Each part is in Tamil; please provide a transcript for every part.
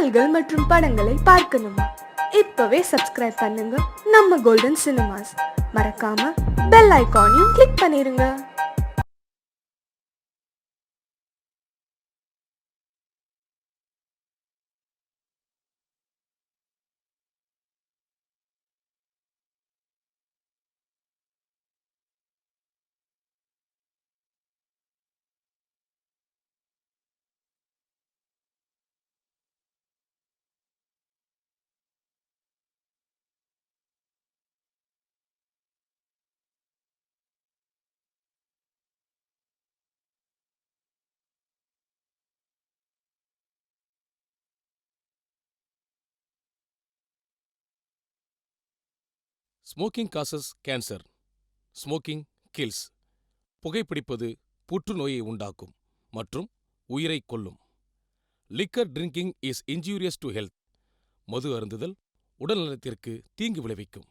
பாடல்கள் மற்றும் படங்களை பார்க்கணுமா? இப்பவே சப்ஸ்கிரைப் பண்ணுங்க நம்ம கோல்டன் சினிமாஸ். மறக்காம பெல் ஐகானையும் கிளிக் பண்ணிருங்க. Smoking causes cancer. Smoking kills. புகைப்பிடிப்பது புற்றுநோயை உண்டாக்கும் மற்றும் உயிரை கொல்லும். Liquor drinking is injurious to health. மது அருந்துதல் உடல் நலத்திற்கு தீங்கு விளைவிக்கும்.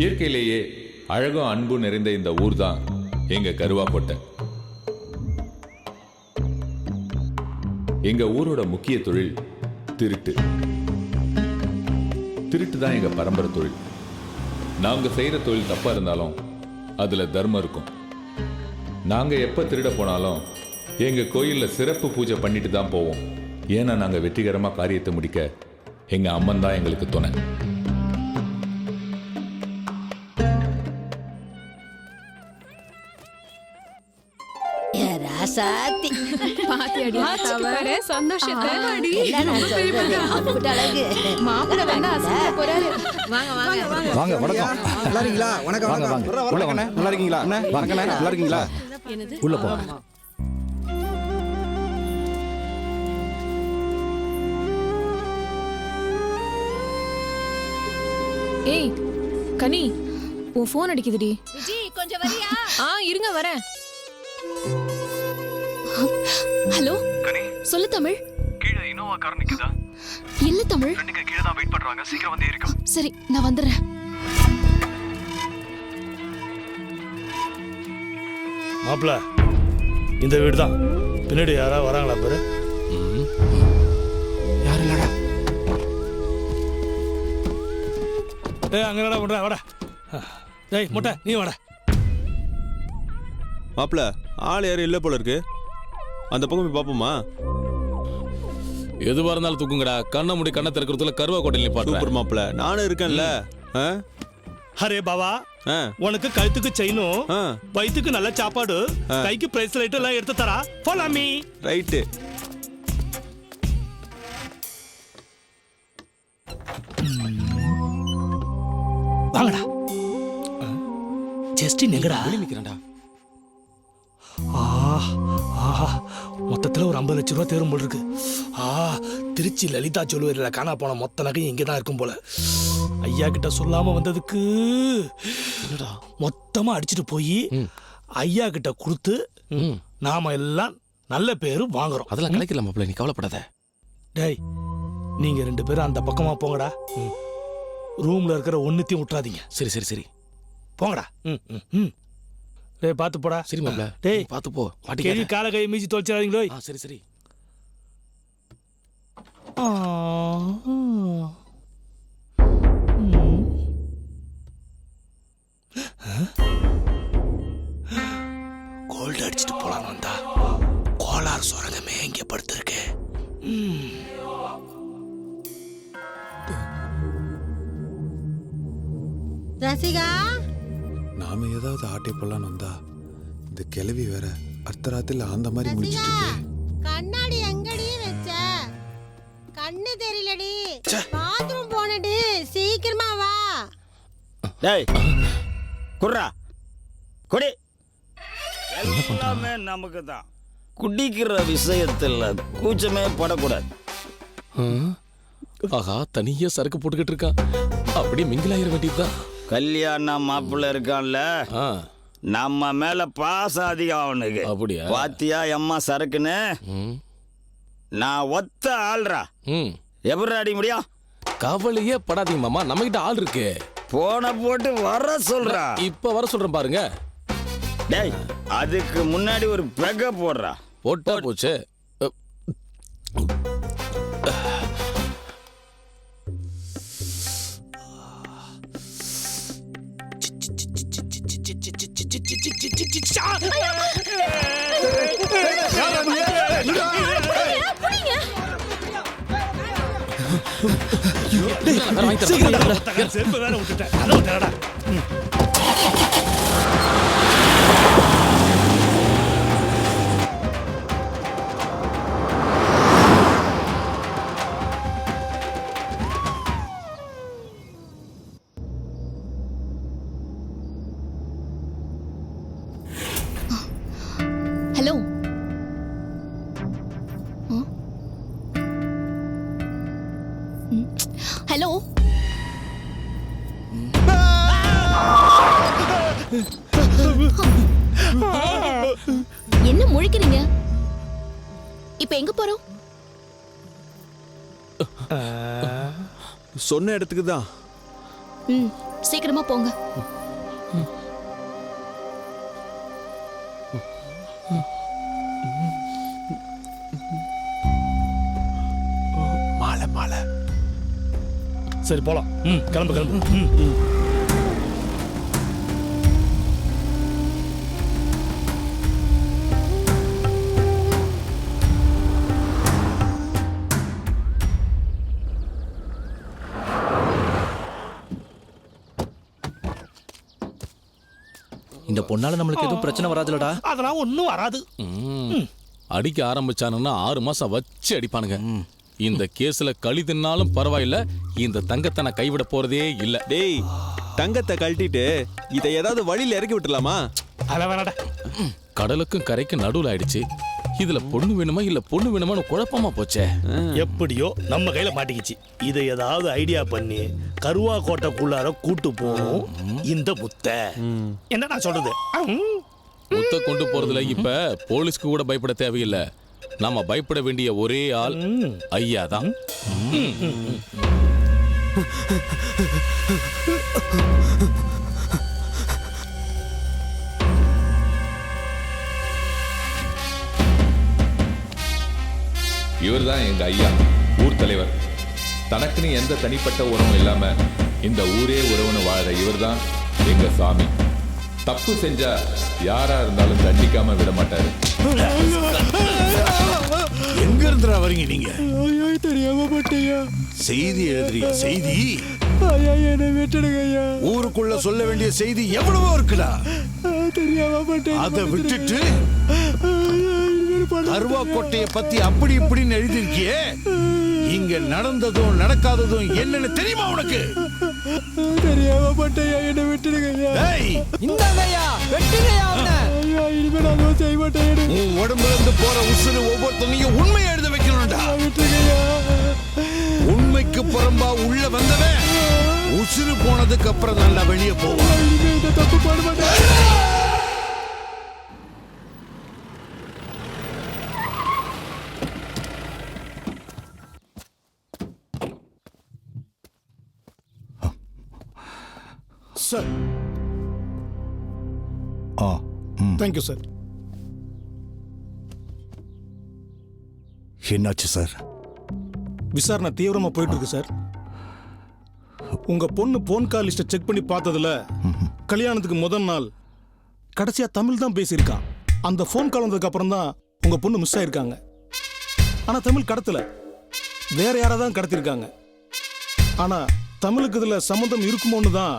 இயற்கையிலேயே அழகும் அன்பும் நிறைந்த இந்த ஊர் தான் எங்க கருவாக்கோட்டை. எங்க ஊரோட முக்கிய தொழில் திருட்டு. திருட்டு தான் எங்க பரம்பரை தொழில். நாங்க செய்யற தொழில் தப்பா இருந்தாலும் அதுல தர்மம் இருக்கும். நாங்க எப்ப திருட போனாலும் எங்க கோயில்ல சிறப்பு பூஜை பண்ணிட்டு தான் போவோம். ஏன்னா நாங்க வெற்றிகரமா காரியத்தை முடிக்க எங்க அம்மன் தான் எங்களுக்கு துணை. ஏரா ராசாத்தி பாத்தியாடி பாரு சந்தோஷத்தை எல்லாம் நான் சொல்றது அம்புட்டு அழகு. மாப்பிள்ளை வந்து அசைக்க போறாரு. வாங்க வாங்க வாங்க வணக்கம். நல்லா இருக்கீங்களா? வணக்கம் வாங்க, வணக்கம். வாங்க. உள்ள வாங்க. நல்லா இருக்கீங்களா? அண்ணா, வணக்கண்ணே. நல்லா இருக்கீங்களா? உள்ள போங்க. ஏய் கனி உன் ஃபோன் அடிக்குதுடி. விஜி கொஞ்சம் வரியா? இருங்க வரேன். ஹலோ சொல்லு தமிழ். கீழ இனோவா கார் நிக்குதா? இல்ல தமிழ். ரெண்டுங்க கீழ தான் வெயிட் பண்றாங்க. சீக்கிரம் வந்து ஏறிக்கோ. சரி நான் வந்துடுறேன். மாப்பிள்ள இந்த வீடு தான். பின்னாடி யாரா வராங்களா பாரு. யார் இல்லடா? அங்க என்னடா பண்ற? வாடா. டேய் முட்டை நீ வாடா. மாப்பிள்ள ஆள் யாரும் இல்லை போல இருக்கு. அந்த பக்கம் போய் பார்ப்போமா? எதுவா இருந்தாலும் தூக்குங்கடா. கண்ணை மூடி கண்ணை திறக்கிறதுல கருவா கோட்டையில் சூப்பர் நிப்பாட்டுறேன். மாப்பிள்ள, நானும் இருக்கேன்ல. ஆ? அரே பாவா, ஆ. உனக்கு கழுத்துக்கு செயினும் ஆ. வயிற்றுக்கு நல்ல சாப்பாடு கைக்கு பிரேஸ்லெட் எல்லாம் எடுத்து தரா. போலாம் மீ. ரைட்டு. வாங்கடா. ஜஸ்டின் எங்கடா? வெளிய நிக்கிறேன்டா. மொத்தத்துல ஒரு 50 லட்சம் ரூபா தேரும் போல இருக்கு. திருச்சி லலிதா ஜுவல்லரியில காணா போன மொத்த நகையும் இங்கே தான் இருக்கும் போல. ஐயா கிட்ட சொல்லாம வந்ததுக்கு மொத்தமா அடிச்சுட்டு போய் ஐயா கிட்ட கொடுத்து நாம எல்லாம் நல்ல பேரு வாங்குறோம். அதெல்லாம் கிடைக்கல மாப்பிள்ள, நீ கவலைப்படாத. டேய் நீங்க 2 பேரும் அந்த பக்கமா போங்கடா. ரூம்ல இருக்கிற ஒன்னுத்தையும் விட்டுறாதீங்க. சரி சரி சரி போங்கடா. டேய் பாத்து போடா. சரி மாப்பிள்ள, டேய் பாத்து போ. கேள்வி மாட்டிக்காத. கால கை மீச்சி தொலைச்சிடாதீங்களோ. சரி சரி. கோல்டு அடிச்சுட்டு போலாம் வந்தா கோலார் சுரங்கமே இங்க படுத்திருக்கு. ரசிகா நாம ஏதாவது ஆட்டை போடலான்னு வந்தா இந்த கிளவி வேற அர்த்தராத்திரில அந்த மாதிரி ரசிகா முடிச்சிட்டு இருக்கே. கண்ணாடி எங்கடி வச்ச? கண்ணு தெரியலடி. பாத்ரூம் போனடி. சீக்கிரமா வா. டேய் குர்ரா குடி. எல்லாமே நமக்கு தான். குடிக்கிற விஷயத்துல கூச்சமே படக்கூடாது. ஆஹா, தனியா சரக்கு போட்டுக்கிட்டு இருக்கான். அப்படியே மிங்கிலாயிர வேண்டியதுதான். கல்யாண மாப்பிள்ள இருக்கான்ல, நம்ம மேல பாசம் அதிகம் அவனுக்கு. அப்படியா? பாத்தியா எம்மா சரக்குன்னு. நான் ஒத்த ஆள்றா. எப்படி அடி முடியும்? கவலையே படாதீங்க மாமா, நம்ம கிட்ட ஆள் இருக்கு. போன போட்டு வர சொல்றா. இப்ப வர சொல்றேன் பாருங்க. டேய் அதுக்கு முன்னாடி ஒரு பெக போடுறா. போட்டா போச்சு. செருப்பு வேற விட்டுட்டேன். அதான் விட்டுறடா. ஹலோ ஹலோ என்ன முழிக்கிறீங்க? இப்ப எங்க போறோம்? சொன்ன இடத்துக்கு தான். சீக்கிரமா போங்க. மாலை மாலை. சரி போலாம். கிளம்பு கிளம்பு. இந்த பொண்ணால நம்மளுக்கு எதுவும் பிரச்சனை வராதுலடா. அதெல்லாம் ஒன்றும் வராது. அடிக்க ஆரம்பிச்சானுன்னா 6 மாசம் வச்சு அடிப்பானுங்க. இந்த கேஸ்ல களி தின்னாலும் பரவாயில்ல, இந்த தங்கத்தை நான் கைவிட போறதே இல்ல. டேய், தங்கத்தை கழட்டிட்டு இதை ஏதாவது வழியில இறக்கி விட்டுலாமா? அதெல்லாம் வேணாடா. கடலுக்கும் கரைக்கும் நடுவுல ஆயிடுச்சு. இதுல பொண்ணு வேணுமா இல்ல பொண்ணு வேணுமான்னு குழப்பமா போச்சே. எப்படியோ நம்ம கையில மாட்டிக்கிச்சு. இதை ஏதாவது ஐடியா பண்ணி கருவா கோட்டைக்குள்ளார கூட்டு போகும் இந்த முத்தை. என்ன நான் சொல்றது? முத்த கொண்டு போறதுல இப்ப போலீஸ்க்கு கூட பயப்பட தேவையில்லை. நாம பயப்பட வேண்டிய ஒரே ஆள் ஐயா தான். இவர்தான் எங்க ஐயா, ஊர் தலைவர். தனக்குன்னு எந்த தனிப்பட்ட உறவும் இல்லாம இந்த ஊரே உறவுன்னு வாழற இவர்தான் எங்க சாமி. தப்பு செஞ்சா யாரா இருந்தாலும் தண்டிக்காம விட மாட்டாரு. எங்க இருந்துடா வரீங்க நீங்க? தெரியாம போட்டியா? செய்தி எழுதுறீங்க? செய்தி என்ன விட்டுடுங்க ஐயா. ஊருக்குள்ள சொல்ல வேண்டிய செய்தி எவ்வளவோ இருக்குடா. தெரியாம போட்டேன். அதை விட்டுட்டு கருவா கோட்டைய பத்தி அப்படி இப்படின்னு எழுதிருக்கியே. இங்க நடந்ததும் நடக்காததும் என்னன்னு தெரியுமா உனக்கு? தெரியாம போட்டையா, என்ன விட்டுடுங்க ஐயா. இனிமே நான் செய்ய மாட்டேன். உன் உடம்புல இருந்து போற உசுறு ஒவ்வொருத்தனையும் உண்மையை எழுத வைக்கணும்டா. உண்மைக்கு புறம்பா உள்ள வந்தவன் உசுறு போனதுக்கு அப்புறம் நல்லா வெளியே போவான். இந்த தப்பு பண்ண மாட்டேன். சார். Thank you sir. என்னாச்சு சார்? விசாரணை தீவிரமா போயிட்டு இருக்கு சார். உங்க பொண்ணு போன் கால் லிஸ்ட செக் பண்ணி பார்த்ததுல கல்யாணத்துக்கு முதல் நாள் கடைசியா தமிழ் தான் பேசியிருக்கான். அந்த போன் கால் வந்ததுக்கு அப்புறம் தான் உங்க பொண்ணு மிஸ் ஆயிருக்காங்க. ஆனா தமிழ் கடத்தல, வேற யாராதான் கடத்திருக்காங்க. ஆனா தமிழுக்கு இதுல சம்மந்தம் இருக்குமோன்னு தான்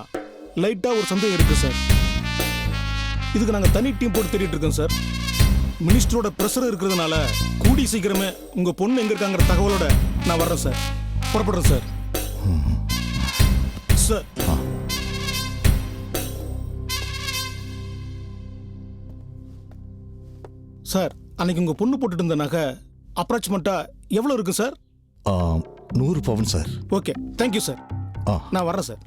லைட்டா ஒரு சந்தேகம் இருக்கு சார். இதுக்கு நாங்க தனி டீம் போட்டு தேடிட்டு இருக்கோம் சார். மினிஸ்டரோட பிரஷர் இருக்கிறதுனால கூடி சீக்கிரமே உங்க பொண்ணு எங்க இருக்காங்கிற தகவலோட நான் வர்றேன் சார். புறப்படுறேன் சார். சார், சார், அன்னைக்கு உங்க பொண்ணு போட்டுட்டு இருந்த நகை அப்ராக்சிமேட்டா எவ்வளவு இருக்கு சார்? 100 பவுன் சார். Okay, thank you sir. நான் வர்றேன் சார்.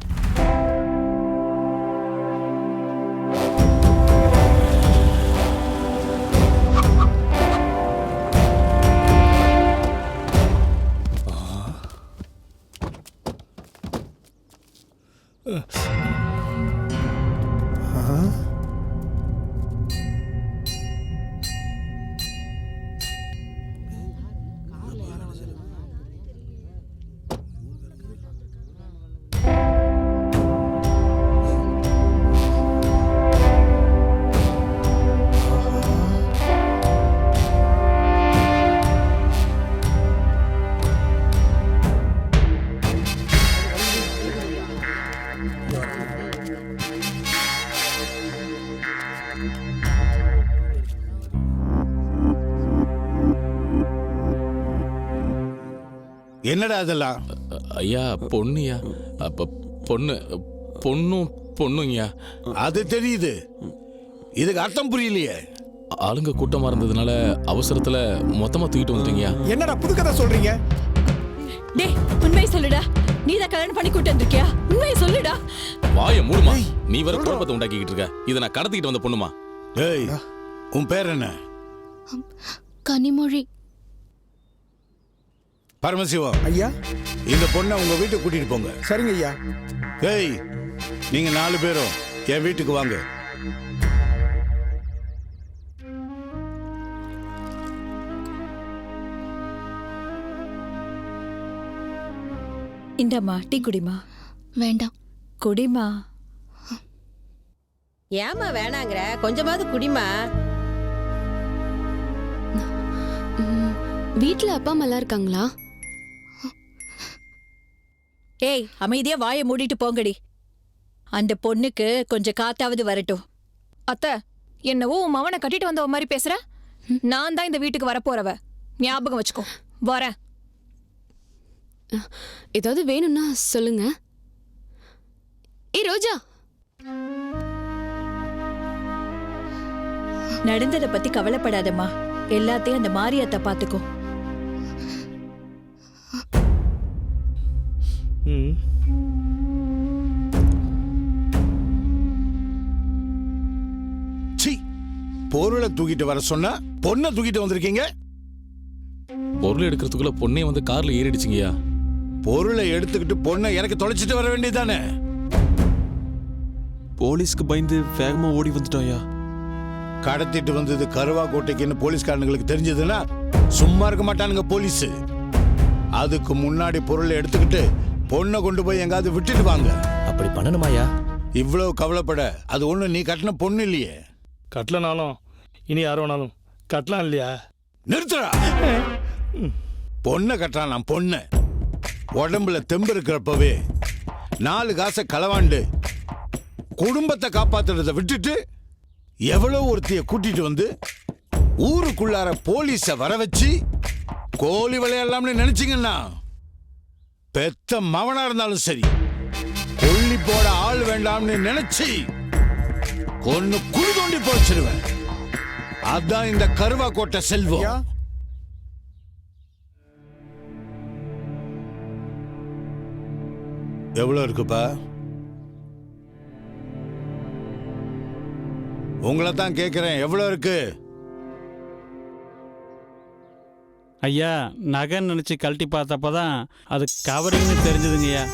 என்னடா அதெல்லாம்? ஐயா பொண்ணுயா. அப்ப பொண்ணுங்கய்யா. அது தெரியுது. இதுக்கு அர்த்தம் புரியலையே. ஆளுங்க கூட்டமா இருந்ததுனால அவசரத்துல மொத்தமா தூக்கிட்டு வந்துட்டீங்க. என்னடா புது கதை சொல்றீங்க? டேய், உண்மையை சொல்லுடா. நீ தான் கல்யாணம் பண்ணி கூட்டு வந்திருக்கியா? உண்மையை சொல்லுடா. வாய மூடுமா. நீ வேற குழப்பத்தை உண்டாக்கிட்டு இருக்க. இதை நான் கடத்திக்கிட்டு வந்த பொண்ணுமா. ஏய், உன் பேர் என்ன? கனிமொழி. பரமசிவம் ஐயா. இந்த பொண்ணை உங்க வீட்டுக்கு கூட்டிட்டு போங்க. சரிங்க ஐயா. ஏய், நீங்க 4 பேரும் என் வீட்டுக்கு வாங்க. இந்தம்மா டீ குடிமா. வேண்டாம். குடிமா. ஏமா வேணாங்கிற? கொஞ்சமாவது குடிமா. வீட்ல அப்பா அம்மா எல்லாம் இருக்காங்களா? ஏய், அமைதியா வாயை மூடிட்டு போங்கடி. அந்த பொண்ணுக்கு கொஞ்சம் காத்தாவது வரட்டும். அத்தை, என்னவோ உன் மவனை கட்டிட்டு வந்தவ மாதிரி பேசுற. நான் தான் இந்த வீட்டுக்கு வரப்போறவ, ஞாபகம் வச்சுக்கோ. வரேன். ஏதாவது வேணும்னா சொல்லுங்க. ஏய் ரோஜா, நடந்ததை பத்தி கவலைப்படாதம்மா. எல்லாத்தையும் அந்த மாரியத்தை பாத்துக்கோ. சீ, பொருளை தூக்கிட்டு வர சொன்னா பொண்ணை தூக்கிட்டு வந்திருக்கீங்க. பொருள் எடுக்கிறதுக்குள்ள பொண்ணே வந்து கார்ல ஏறிடுச்சுங்கய்யா. பொருளை எடுத்துக்கிட்டு பொண்ணை எனக்கு தொலைச்சிட்டு வர வேண்டியதானே. போலீஸ்க்கு பயந்து வேகமா ஓடி வந்துட்டோம்யா. கடத்திட்டு வந்தது கருவா கோட்டைக்குன்னு போலீஸ்காரனுங்களுக்கு தெரிஞ்சதுன்னா சும்மா இருக்க மாட்டானுங்க போலீஸ். அதுக்கு முன்னாடி பொருளை எடுத்துக்கிட்டு பொண்ணை கொண்டு போய் எங்காவது விட்டுட்டு வாங்க. அப்படி பண்ணணுமாயா? இவ்வளவு கவலைப்பட அது ஒண்ணு நீ கட்டின பொண்ணு இல்லையே. கட்டலனாலும் இனி யார் வேணாலும் கட்டலாம் இல்லையா? நிறுத்துறா. பொண்ணை கட்டுறான் நான் பொண்ணு. உடம்புல தெம்பு இருக்கிறப்பவே 4 காசை களவாண்டு குடும்பத்தை காப்பாத்துறத விட்டுட்டு எவ்வளவு ஒருத்திய கூட்டிட்டு வந்து ஊருக்குள்ளார போலீஸ வர வச்சு கோழி விளையாடலாம்னு நினைச்சீங்கன்னா பெத்த மவனா இருந்தாலும் சரி, கொல்லி போட ஆள் வேண்டாம்னு நினைச்சு கொன்னு குழி தோண்டி போச்சிருவேன். அதான் இந்த கருவா கோட்டை செல்வம். எவ்வளவு இருக்குப்பா? உங்களை தான் கேட்கிறேன், எவ்வளவு இருக்கு? ஐயா, நகை நினைச்சு கழட்டி பார்த்தப்பதான் அது கவரிங்னு தெரிஞ்சதுங்கய்யா.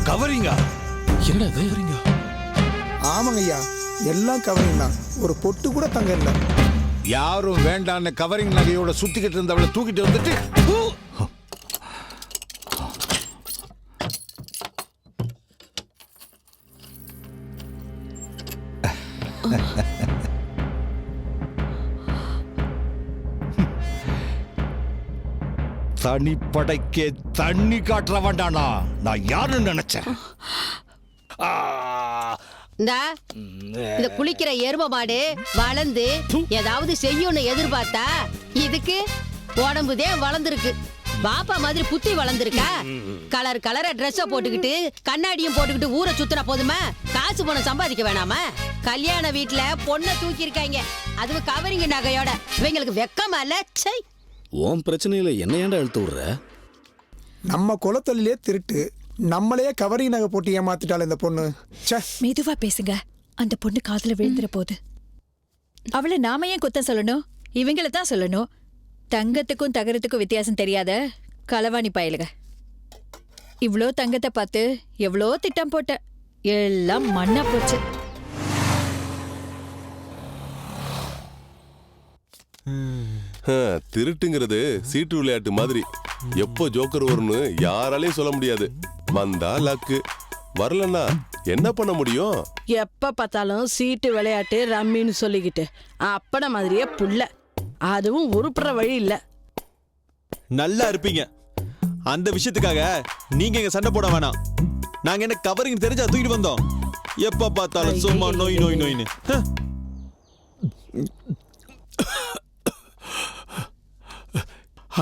கவரிங்கா? என்னடா கவரிங்க? ஆமாங்க ஐயா, எல்லாம் கவரிங் தான். ஒரு பொட்டு கூட தங்க இல்லை. யாரும் வேண்டான்னு கவரிங் நகையோட சுத்திக்கிட்டு இருந்தவளை தூக்கிட்டு வந்துட்டு தனிப்படைக்கே தண்ணி காட்டுற வேண்டானா நான் யாருன்னு நினைச்சேன். இந்த குளிக்கிற எரும மாடு வளர்ந்து ஏதாவது செய்யும்னு எதிர்பார்த்தா இதுக்கு உடம்புதே வளர்ந்துருக்கு. பாப்பா மாதிரி புத்தி வளர்ந்துருக்கா? கலர் கலரா ட்ரெஸ்ஸ போட்டுக்கிட்டு கண்ணாடியும் போட்டுக்கிட்டு ஊரை சுத்துற போதுமா? காசு பணம் சம்பாதிக்க வேணாமா? கல்யாண வீட்டுல பொண்ணை தூக்கி இருக்காங்க, அதுவும் கவரிங்க நகையோட. இவங்களுக்கு வெக்கமா இல்ல? சை, உன் பிரச்சனையில என்ன ஏன்டா இழுத்து விடுற? நம்ம குலத்தொழிலே திருட்டு, நம்மளையே கவரிங் நகை போட்டு ஏமாத்திட்டாள் இந்த பொண்ணு. மெதுவா பேசுங்க, அந்த பொண்ணு காதுல விழுந்துற போது. அவளை நாம ஏன் குத்தம் சொல்லணும்? இவங்கள தான் சொல்லணும். தங்கத்துக்கும் தகரத்துக்கும் வித்தியாசம் தெரியாத களவாணி பயலுக. இவ்ளோ தங்கத்தை பார்த்து எவ்வளோ திட்டம் போட்ட, எல்லாம் மண்ணா போச்சு. திருட்டுங்கிறது சீட்டு விளையாட்டு மாதிரி. எப்போ ஜோக்கர் வரும்னு யாராலையும் சொல்ல முடியாது. வந்தா லக்கு, வரலன்னா என்ன பண்ண முடியும்? எப்ப பார்த்தாலும் சீட்டு விளையாட்டு ரம்மின்னு சொல்லிக்கிட்டு அப்பட மாதிரியே புள்ள, அதுவும் உருப்புற வழி இல்ல. நல்லா இருப்பீங்க. அந்த விஷயத்துக்காக நீங்க எங்க சண்டை போட வேணாம். நாங்க என்ன கவரிங் தெரிஞ்சா தூக்கிட்டு வந்தோம். எப்ப பார்த்தாலும் சும்மா நோய் நோய் நோயின்னு.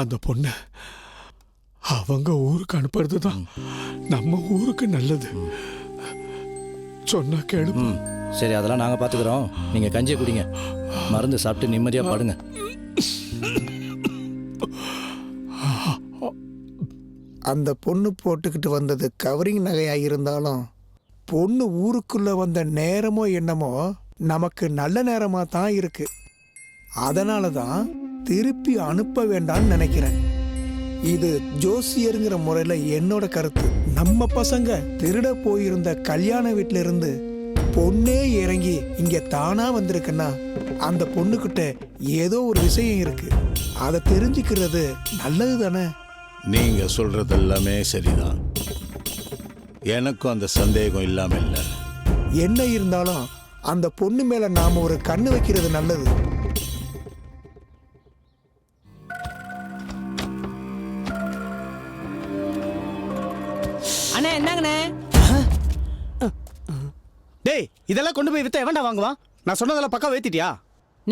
அந்த பொண்ணு அவங்க ஊருக்கு அனுப்புறது தான் நம்ம ஊருக்கு நல்லது. சொன்னா கேளு. சரி, அதெல்லாம் நாங்க பாத்துக்கிறோம். நீங்க கஞ்சியை குடிங்க, மருந்து சாப்பிட்டு நிம்மதியா பாடுங்க. அந்த பொண்ணு போட்டுக்கிட்டு வந்தது கவரிங் நகையா இருந்தாலும் பொண்ணு ஊருக்குள்ள வந்த நேரமோ என்னமோ நமக்கு நல்ல நேரமா தான் இருக்கு. அதனால தான் திருப்பி அனுப்ப வேண்டாம்னு நினைக்கிறேன். இது ஜோசியருங்கிற முறையில என்னோட கருத்து. நம்ம பசங்க திருட போயிருந்த கல்யாண வீட்டுல இருந்து பொண்ணே இறங்கி இங்க தானா வந்திருக்குன்னா அந்த பொண்ணுகிட்ட ஏதோ ஒரு விஷயம் இருக்கு. அதை தெரிஞ்சுக்கிறது நல்லது தானே? நீங்க சொல்றது எல்லாமே சரிதான். எனக்கும் அந்த சந்தேகம் இல்லாம இல்லை. என்ன இருந்தாலும் அந்த பொண்ணு மேல நாம ஒரு கண்ணு வைக்கிறது நல்லது. அண்ணே, என்னங்கண்ணே? டேய், இதெல்லாம் கொண்டு போய் வித்தா எவன்டா வாங்குவான்? நான் சொன்னதெல்லாம் பக்கா ஏத்திட்டியா?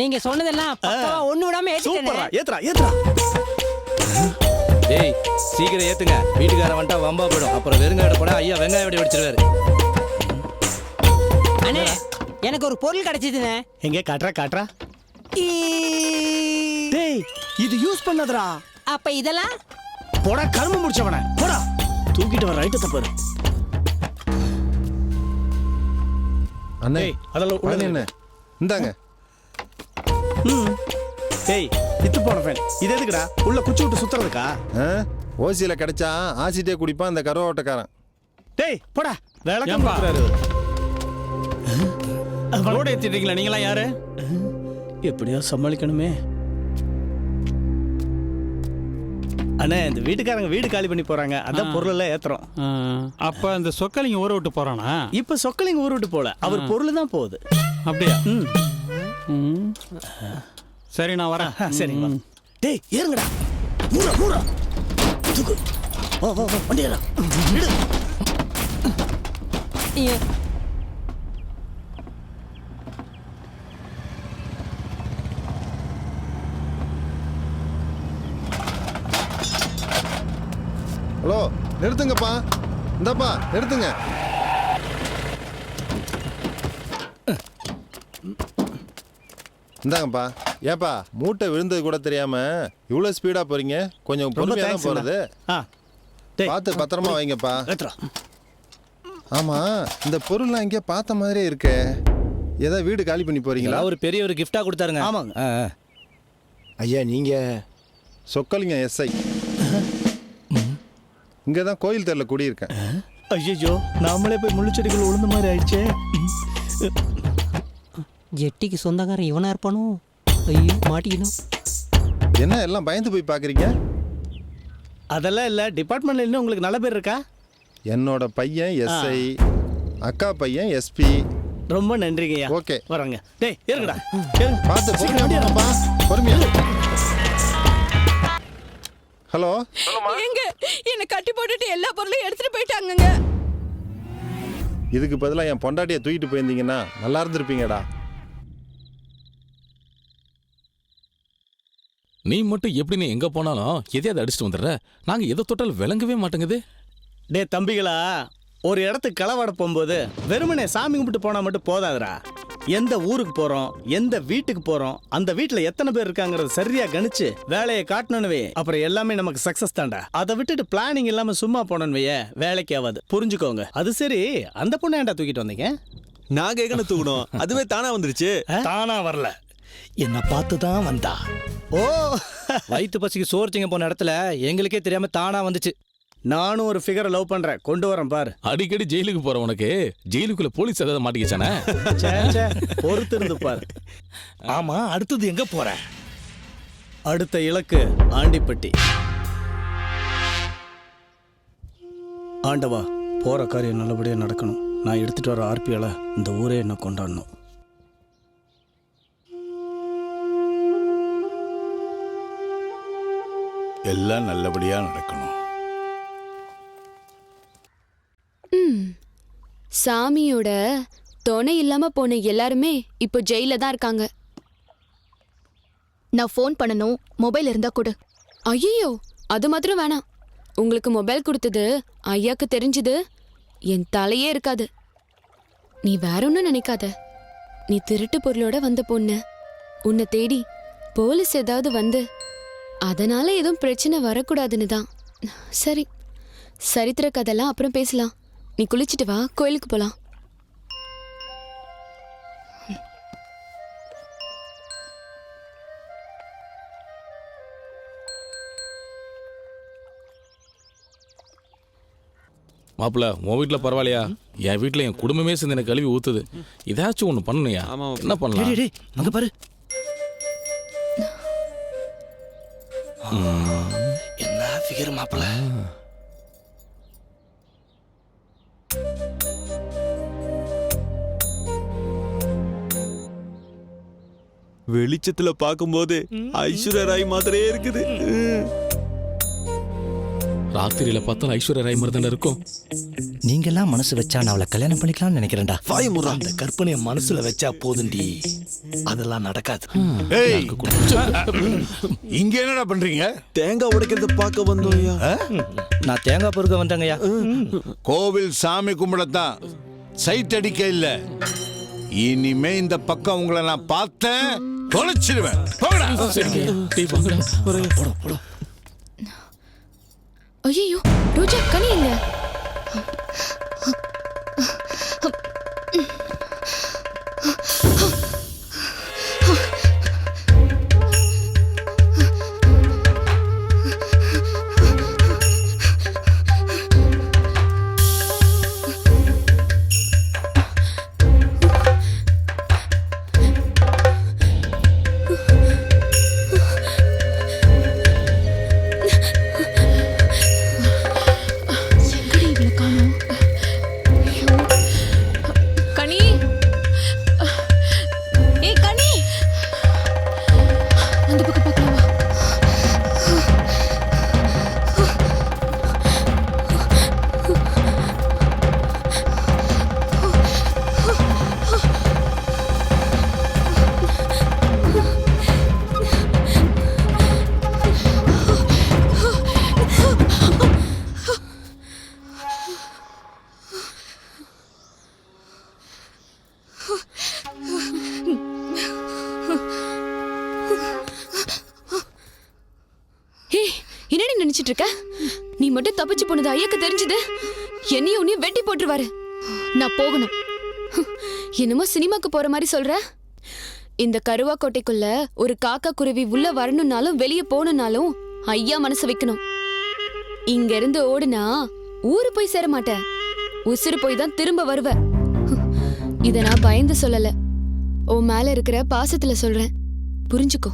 நீங்க சொன்னதெல்லாம் பக்காவா ஒண்ணு விடாம சூப்பரா, ஏத்திட்டேனே. ஏத்துறா. டேய் சீக்கிரம் ஏத்துங்க, வீட்டுக்காரன் வந்துட்டா வம்பா போயிடும். அப்புறம் வெறுங்காயிட போட ஐயா வெங்காயம் வெடி வெடிச்சிருவாரு. அண்ணே எனக்கு ஒரு பொருள் கிடைச்சதுண்ணே. எங்க காட்டுறா. டேய் இது யூஸ் பண்ணதுடா. அப்ப இதெல்லாம் போடா கரும்பு முடிச்சவன, போடா தூக்கிட்டு வர ஐட்டத்தை பாரு. அண்ணே அதெல்லாம் உள்ள என்ன இந்தாங்க. டேய் வித்து போன ஃபேன் இது எதுக்குடா? உள்ள குச்சி விட்டு சுத்துறதுக்கா? ஓசியில கிடைச்சா ஆசிட்டே குடிப்பான் இந்த கருவாட்டக்காரன். டேய் போடா வேலைக்கு பாக்குறாரு. ரோடு ஏத்திட்டீங்களா? நீங்களாம் யாரு? எப்படியோ சமாளிக்கணுமே. அண்ணே இந்த வீட்டுக்காரங்க வீடு காலி பண்ணி போறாங்க, அதான் பொருள் எல்லாம் ஏத்துறோம். அப்ப இந்த சொக்கலிங்க ஊரை விட்டு போறானா? இப்ப சொக்கலிங்க ஊர் விட்டு போல, அவர் பொருள் தான் போகுது. அப்படியா? சரி நான் வரேன். சரிங்க. டேய் ஏறுங்கடா. மூரா தூக்கு. வா வண்டி ஏறா. ஹலோ நிறுத்துங்கப்பா, இந்தாப்பா நிறுத்துங்க. இந்தாங்கப்பா. ஏப்பா மூட்டை விழுந்தது கூட தெரியாம இவ்வளவு ஸ்பீடா போறீங்க? கொஞ்சம் பொறுமையா தான் போறது. பார்த்து பத்திரமா வைங்கப்பா. ஆமா இந்த பொருள்லாம் இங்கே பார்த்த மாதிரியே இருக்கே. ஏதாவது வீடு காலி பண்ணி போறீங்களா? ஒரு பெரிய ஒரு கிஃப்டா கொடுத்தாருங்க. ஆமாங்க. ஐயா நீங்க சொக்கலிங்க எஸ்ஐ. இங்கே தான் கோயில் தெருல குடியிருக்கேன். ஐயோ நாமளே போய் முள்ளுச்செடிகள் உளுந்த மாதிரி ஆயிடுச்சே. ஜெட்டிக்கு சொந்தக்காரன் இவனா இருப்பானோ? ஐயோ மாட்டிக்கணும். என்ன எல்லாம் பயந்து போய் பார்க்குறீங்க? அதெல்லாம் இல்லை, டிபார்ட்மெண்ட்ல இன்னும் உங்களுக்கு நல்ல பேர் இருக்கா? என்னோட பையன் எஸ்ஐ, அக்கா பையன் எஸ்பி. ரொம்ப நன்றிங்கய்யா. ஓகே வராங்க. டேய் ஏறுங்கடா. பார்த்து பொறுமையா. பொறுமையா. ஹலோ எங்க என்ன கட்டி போட்டுட்டு எல்லா பொருளையும் எடுத்துட்டு போயிட்டாங்கங்க. இதுக்கு பதிலாக என் பொண்டாட்டியை தூக்கிட்டு போயிருந்தீங்கன்னா நல்லா இருந்திருப்பீங்கடா. நீ மட்டும் எப்படி நீ எங்க போனாலும் எதையாவது அடிச்சுட்டு வந்துடுற. நாங்க எதை தொட்டாலும் விளங்கவே மாட்டேங்குது. டே தம்பிகளா, ஒரு இடத்துக்கு களவாட போகும்போது வெறுமனே சாமி கும்பிட்டு போனா மட்டும் போதாதுடா. எந்த ஊருக்கு போறோம், எந்த வீட்டுக்கு போறோம், அந்த வீட்டுல எத்தனை பேர் இருக்காங்கறத சரியா கணிச்சு வேலையை காட்டணும்னுவே அப்புறம் எல்லாமே நமக்கு சக்சஸ் தான்டா. அதை விட்டுட்டு பிளானிங் இல்லாம சும்மா போனோம்னுவே வேலைக்கு ஆகாது. புரிஞ்சுக்கோங்க. அது சரி, அந்த பொண்ணை ஏன்டா தூக்கிட்டு வந்தீங்க? நாங்க எங்கன்னு தூக்கணும், அதுவே தானா வந்துருச்சு. தானா வரல, என்ன பார்த்து தான் வந்தா. ஓ வயிற்று பசிக்கு சோர்ச்சிங்க போன இடத்துல எங்களுக்கே தெரியாம தானா வந்துச்சு. நானும் ஒரு ஃபிகரை லவ் பண்றேன், கொண்டு வரேன் பாரு. அடிக்கடி ஜெயிலுக்கு போற உனக்கு ஜெயிலுக்குள்ள போலீஸ் ஏதாவது மாட்டிக்கிச்சானே? பொறுத்து இருந்து பாரு. ஆமா அடுத்தது எங்க போற? அடுத்த இலக்கு ஆண்டிப்பட்டி. ஆண்டவா, போற காரியம் நல்லபடியா நடக்கணும். நான் எடுத்துட்டு வர ஆர்பியால இந்த ஊரே என்ன கொண்டாடணும். எல்லாம் நல்லபடியா நடக்கணும். சாமியோட துணை இல்லாம போன எல்லாருமே இப்போ ஜெயில தான் இருக்காங்க. நான் ஃபோன் பண்ணணும், மொபைல் இருந்தா கொடு. ஐயோ அது மாத்திரம் வேணாம். உங்களுக்கு மொபைல் கொடுத்தது ஐயாக்கு தெரிஞ்சது என் தலையே இருக்காது. நீ வேற ஒன்றும் நினைக்காத. நீ திருட்டு பொருளோட வந்த பொண்ணு. உன்னை தேடி போலீஸ் ஏதாவது வந்து அதனால எதுவும் பிரச்சனை வரக்கூடாதுன்னு தான். சரி, சரித்திர கதெல்லாம் அப்புறம் பேசலாம். நீ குளிச்சுட்டு வா, கோயிலுக்கு போலாம். மாப்பிள்ள, உன் வீட்டுல பரவாயில்லையா? என் வீட்டுல என் குடும்பமே சேர்ந்து எனக்கு கழுவி ஊத்துது. ஏதாச்சும் ஒண்ணு பண்ணணுயா. என்ன பண்ணலாம்? அங்க பாரு. என்ன ஃபிகர் மாப்பிள்ள. வெளிச்சத்துல பாக்கும்போது ஐஸ்வர்யா ராய் மாதிரியே இருக்குது. ராத்திரியில பார்த்தா ஐஸ்வர்யா ராய் மாதிரி தானே இருக்கும். நீங்க எல்லாம் மனசு வச்சா நான் அவளை கல்யாணம் பண்ணிக்கலாம்னு நினைக்கிறேன்டா. அந்த கற்பனையை மனசுல வச்சா போதுண்டி, அதெல்லாம் நடக்காது. ஏய், இங்க என்னடா பண்றீங்க? தேங்காய் உடைக்கிறத பார்க்க வந்தோம் ஐயா. நான் தேங்காய் பொறுக்க வந்தேங்கய்யா. கோவில் சாமி கும்பிடத்தான், சைட் அடிக்க இல்ல. இனிமே இந்த பக்கம் உங்களை நான் பார்த்தேன் தொலைச்சிடுவேன். ஐயோ ரோஜா, கனி எங்க? என்னடி நினைச்சிட்டு இருக்க? நீ மட்டும் தப்பிச்சு போனது ஐயாக்கு தெரிஞ்சது என்னையும் உன்னையும் வெட்டி போட்டுருவாரு. நான் போகணும். என்னமோ சினிமாக்கு போற மாதிரி சொல்ற. இந்த கருவா கோட்டைக்குள்ள ஒரு காக்கா குருவி உள்ள வரணும்னாலும் வெளியே போகணும்னாலும் ஐயா மனசு வைக்கணும். இங்க இருந்து ஓடுனா ஊரு போய் சேர மாட்ட, உசுறு போய் தான் திரும்ப வருவ. இத நான் பயந்து சொல்லல, உன் மேல இருக்கிற பாசத்துல சொல்றேன், புரிஞ்சுக்கோ.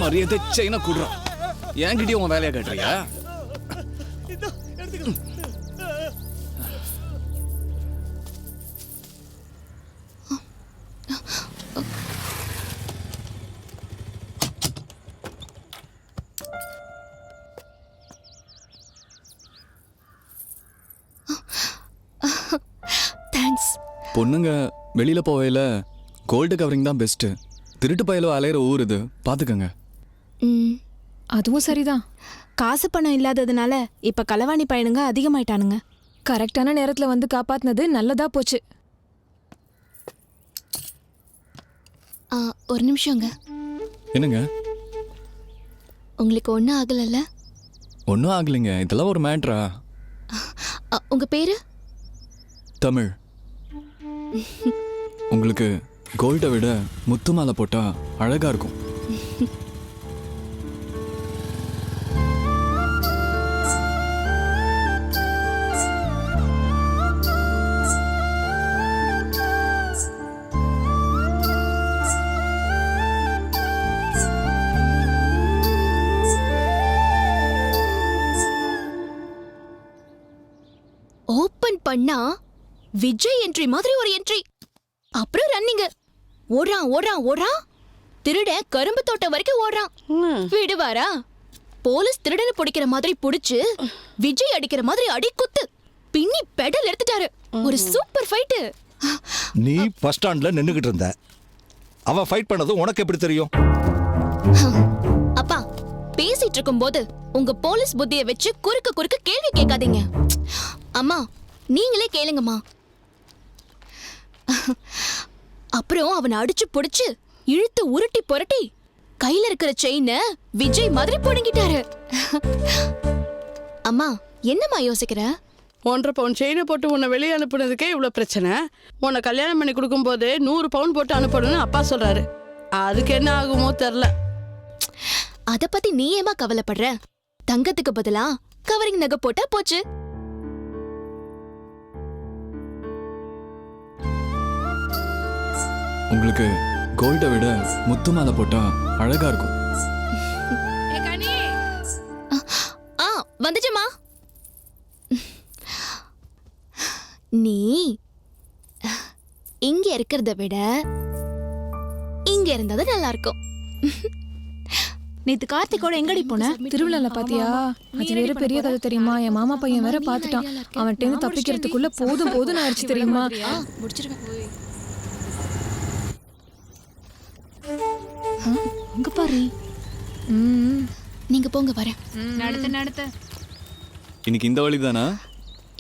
மரியாதை செயினை கூடுறோம், என்கிட்டயும் உன் வேலையை கட்டுறியா? பொண்ணுங்க வெளியில போவையில கோல்டு கவரிங் தான் பெஸ்ட். திருட்டு பயலோ அலையிற ஊர் இது, பாத்துக்கங்க. அதுவும் சரிதான். காசு பணம் இல்லாததுனால இப்ப களவாணி பையனுங்க அதிகமாயிட்டானுங்க. கரெக்டான நேரத்துல வந்து காப்பாத்தினது நல்லதா போச்சு. ஒரு நிமிஷங்க. என்னங்க? உங்களுக்கு ஒன்றும் ஆகலைல்ல? ஒன்றும் ஆகலைங்க, இதெல்லாம் ஒரு மேட்ரா? உங்க பேரு? தமிழ். உங்களுக்கு கோல்டை விட முத்து மாலை போட்டா அழகா இருக்கும். பண்ணா விஜய் என்ட்ரி மாதிரி ஒரு என்ட்ரி. அப்புறம் ரன்னிங். ஓடுறான் ஓடுறான் ஓடுறான். திருட கரும்பு தோட்டம் வரைக்கும் ஓடுறான். விடுவாரா? போலீஸ் திருடனை பிடிக்கிற மாதிரி பிடிச்சு விஜய் அடிக்கிற மாதிரி அடி குத்து பின்னி பெடல் எடுத்துட்டாரு. ஒரு சூப்பர் ஃபைட். நீ பஸ் ஸ்டாண்ட்ல நின்னுகிட்டு இருந்த, அவ ஃபைட் பண்ணது உனக்கு எப்படி தெரியும்? அப்பா, பேசிட்டு இருக்கும்போது உங்க போலீஸ் புத்தியை வச்சு குறுக்க குறுக்க கேள்வி கேட்காதீங்க. அம்மா, நீங்களே கேளுங்கம்மா. அப்புறம் அவனை அடிச்சு புடிச்சு இழுத்து உருட்டி புரட்டி கையில இருக்கிற செயினை விஜய் மாதிரி புடுங்கிட்டாரு. அம்மா, என்னம்மா யோசிக்கிற? 1.5 பவுன் செயினை போட்டு உன்னை வெளியே அனுப்புனதுக்கே இவ்வளோ பிரச்சனை. உன்னை கல்யாணம் பண்ணி கொடுக்கும்போது 100 பவுன் போட்டு அனுப்பணும்னு அப்பா சொல்றாரு. அதுக்கு என்ன ஆகுமோ தெரில. அத பத்தி நீ ஏமா கவலைப்படுற? தங்கத்துக்கு பதிலா கவரிங் நகை போட்டா போச்சு. உங்களுக்கு கோல்டை விட முத்து மாலை போட்டா அழகா இருக்கும். வந்துச்சுமா. நீ இங்க இருக்கிறத விட இங்க இருந்தது நல்லா இருக்கும். நேத்து கார்த்திகோட எங்கடி போன? திருவிழால பாத்தியா? அது வேற பெரிய கதை தெரியுமா? என் மாமா பையன் வேற பாத்துட்டான். அவன்கிட்ட இருந்து தப்பிக்கிறதுக்குள்ள போதும் போதும் ஆயிடுச்சு தெரியுமா? அங்க பாரு. நீங்க போங்க, வரேன். நடத்து. இன்னைக்கு இந்த வழி தானா?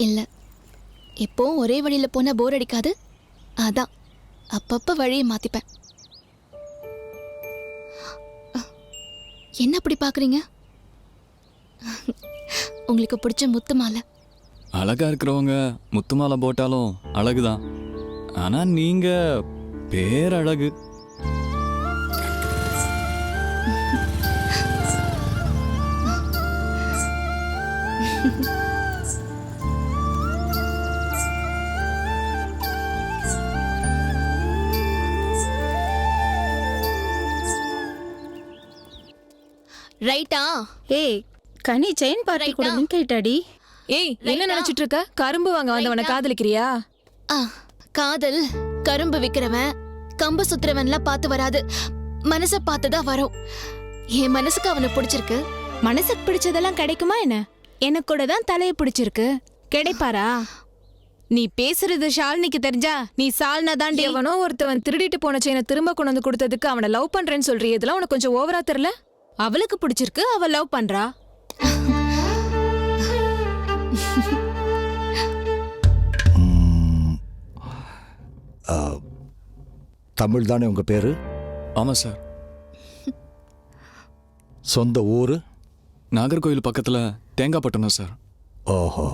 இல்ல, எப்போ ஒரே வழியில போனா போர் அடிக்காது. அதான் அப்பப்ப வழியை மாத்திப்பேன். என்ன அப்படி பாக்குறீங்க? உங்களுக்கு பிடிச்ச முத்து மாலை. அழகா இருக்கிறவங்க முத்து மாலை போட்டாலும் அழகுதான். ஆனா நீங்க பேரழகு. ரைட்டா? ஏய், கனி செயின் பார்ட்டி கூட லிங்க் ஆயிட்டாடி. ஏய், என்ன நினைச்சிட்டு இருக்க? கரும்பு வாங்க வந்தவனை காதலிக்கிறியா? காதல் கரும்பு விக்கிறவன் கம்பு சுத்துறவன்லாம் பார்த்து வராது. மனச பார்த்துதான் வரும். என் மனசுக்கு அவனை பிடிச்சிருக்கு. மனசுக்கு பிடிச்சதெல்லாம் கிடைக்குமா என்ன? எனக்கு கூட தான் தலையை பிடிச்சிருக்கு. கிடைப்பாரா? நீ பேசுறது ஷாலினிக்கு தெரிஞ்சா நீ சால்னா தாண்டி. எவனோ ஒருத்தவன் திருடிட்டு போன செயினை திரும்ப கொண்டு வந்து கொடுத்ததுக்கு அவனை லவ் பண்றேன்னு சொல்றீ. இதெல்லாம் உனக்கு கொஞ்சம் ஓவரா தெரியல? அவளுக்கு பிடிச்சிருக்கு, அவ லவ் பண்றா. தமிழ் தானே உங்க பேரு? ஆமா சார். சொந்த ஊரு? நாகர்கோயில் பக்கத்துல தேங்காய்பட்டணம் சார். ஓஹோ,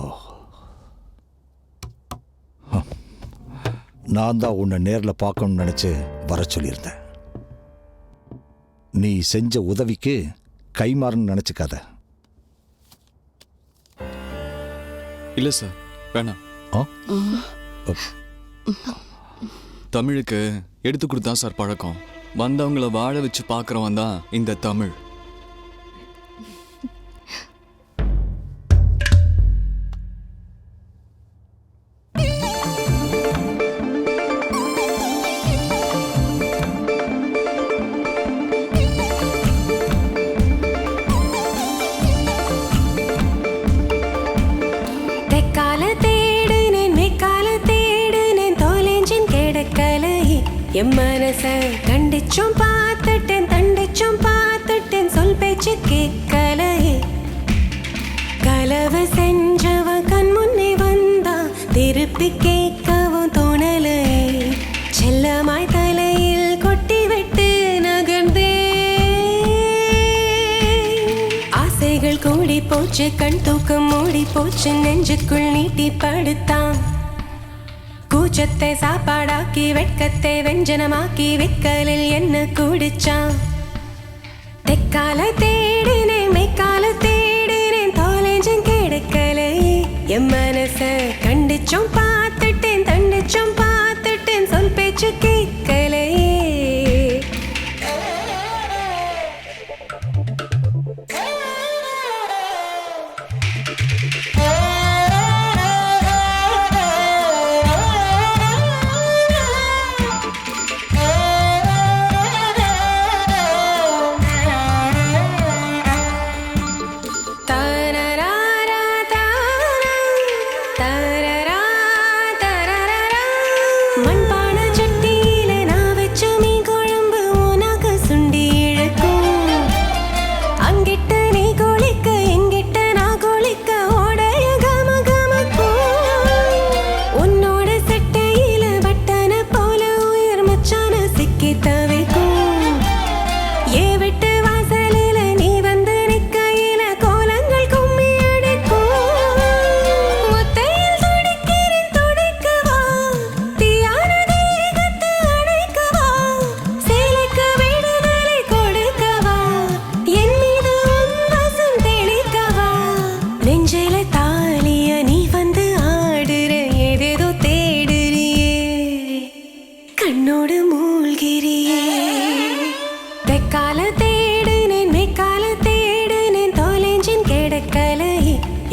நான் தான் உன்னை நேரில் பார்க்கணும்னு நினைச்சு வர சொல்லியிருந்தேன். நீ செஞ்ச உதவிக்கு கைமாறுன்னு நினைச்சுக்காத. இல்ல சார், வேணாம். தமிழுக்கு எடுத்து கொடுத்தா சார் பழக்கம். வந்தவங்களை வாழ வச்சு பார்க்கறவன் தான் இந்த தமிழ். என் மனச கண்டிச்சும் பார்த்துட்டேன், தண்டிச்சும் பார்த்துட்டேன், சொல் பேச்சு கேட்கலையே. கலவை செஞ்சவ கண் முன்னே வந்தா திருப்பி கேட்கவும் தோணலையே. செல்லமாய் தலையில் கொட்டி விட்டு நகர்ந்தே. ஆசைகள் கூடி போச்சு, கண் தூக்கம் மூடி போச்சு, நெஞ்சுக்குள் நீட்டி படுத்தான். கூச்சத்தை சாப்பாடாக்கி வெட்கத்தை வெஞ்சனமாக்கி வெக்கலில் என்ன குடிச்சான். தெக்கால தேடினேன், மெக்கால தேடினேன், தோலேஞ்சும் கிடைக்கலை. என் மனச கண்டிச்சும் பார்த்துட்டேன், தண்டிச்சும் பார்த்துட்டேன், சொல் பேச்சு கேட்கலை.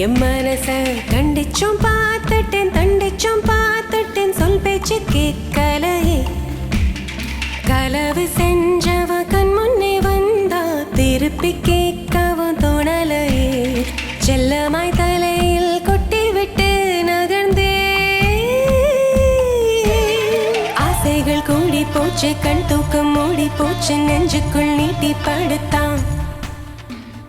என் மனச கண்டிச்சும் பார்த்துட்டேன் தண்டிச்சும் பார்த்துட்டேன் சொல் பேச்சு கேட்கலையே கலவு செஞ்சவ கண் முன்னே வந்தா திருப்பி கேட்கவும் தோணலையே செல்லமாய் தலையில் கொட்டி விட்டு நகர்ந்தே ஆசைகள் கூடி போச்சு கண் தூக்கம் மூடி போச்சு நெஞ்சுக்குள் நீட்டி படுத்தான்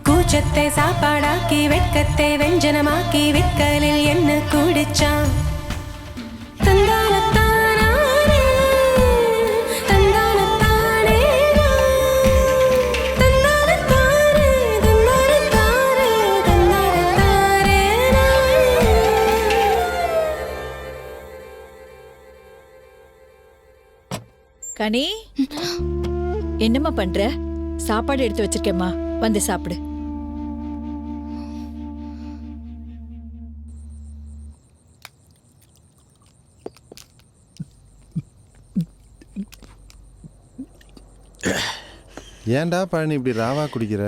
கூச்சத்தை சாப்பாடாக்கி வெட்கத்தை வெஞ்சனமாக்கி விக்கலில் என்ன குடிச்சான் தந்தானத்தானே தந்தானத்தானே தந்தானத்தானே தந்தானத்தானே தந்தானத்தானே கனி என்னம்மா பண்ற? சாப்பாடு எடுத்து வச்சிருக்கேம்மா, வந்து சாப்பிடு. ஏன்டா பழனி இப்படி ராவா குடிக்கிற?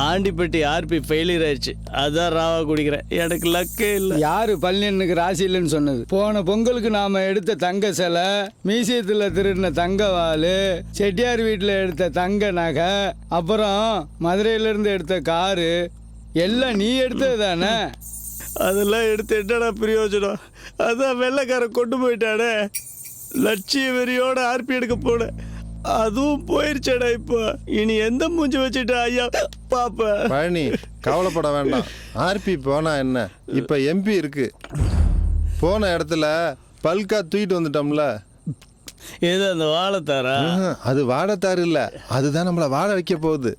ஆண்டிப்பட்டி ஆர்பி ஃபெயிலியர் ஆயிடுச்சு, அதான் ராவா குடிக்கிறேன். எனக்கு லக்கே இல்லை. யாரு பழனியனுக்கு ராசி இல்லைன்னு சொன்னது? போன பொங்கலுக்கு நாம எடுத்த தங்க சிலை, மியூசியத்தில் திருடின தங்க வாள், செட்டியார் வீட்டில் எடுத்த தங்க நகை, அப்புறம் மதுரையிலேருந்து எடுத்த காரு எல்லாம் நீ எடுத்தது தானே? அதெல்லாம் எடுத்து என்னடா பிரயோஜனம்? அதான் வெள்ளைக்காரன் கொண்டு போயிட்டானே. லட்சிய வெறியோட ஆர்பி எடுக்க போனேன், அதுவும் போயிருச்சேடா. இப்போ இனி எந்த மூஞ்சி வச்சுட்டு ஐயா பாப்ப? பழனி கவலைப்பட வேண்டாம். ஆர்பி போனா என்ன, இப்ப எம்பி இருக்கு. போன இடத்துல பல்கா தூக்கிட்டு வந்துட்டோம்ல. ஏதோ அந்த வாழைத்தாரா? அது வாழைத்தாரு இல்ல, அதுதான் நம்மள வாழ வைக்க போகுது.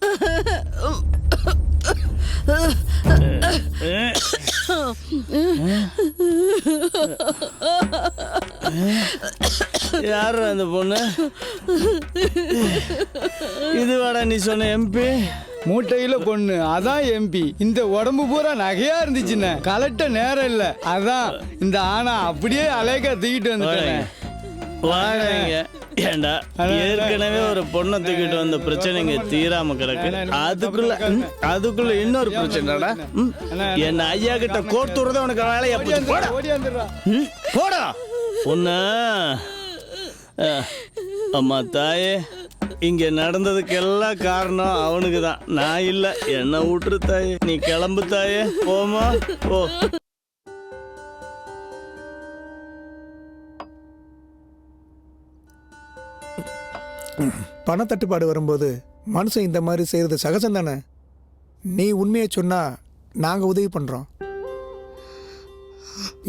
யாரு அந்த பொண்ணு? இது வாடா நீ சொன்ன எம்பி? மூட்டையில பொண்ணு, அதான் எம்பி. இந்த உடம்பு பூரா நகையா இருந்துச்சுன்னு கலட்ட நேரம் இல்ல, அதான் இந்த ஆனா அப்படியே அலைக்கா தூக்கிட்டு வந்துட்டேன். வாடகைங்க. ஏண்டா ஏற்கனவே ஒரு பொண்ணை தூக்கிட்டு வந்த பிரச்சனைங்க தீராம கிடக்கு, அதுக்குள்ள இன்னொரு பிரச்சனைடா. என்ன ஐயா கிட்ட கோர்த்துறத உனக்கு வேலையா போடா பொண்ணு. அம்மா தாயே, இங்க நடந்ததுக்கெல்லாம் காரணம் அவனுக்கு தான், நான் இல்ல. என்ன விட்டுரு தாயே, நீ கிளம்பு தாயே, போமா போ. பணத்தட்டுப்பாடு வரும்போது மனுஷன் இந்த மாதிரி செய்யறது சகஜம் தானே. நீ உண்மையை சொன்னா நாங்க உதவி பண்றோம்.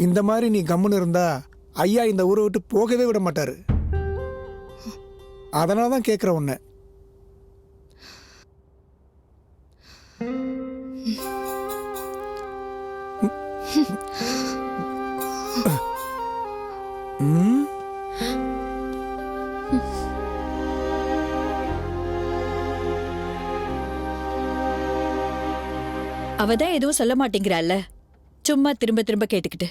இந்த மாதிரி நீ கம்முன்னு இருந்தா ஐயா இந்த ஊரை விட்டு போகவே விட மாட்டாரு. அதனால தான் கேட்குற உன்னை. அவதான் எதுவும் சொல்ல மாட்டேங்கிறாள்ல, சும்மா திரும்ப திரும்ப கேட்டுக்கிட்டு.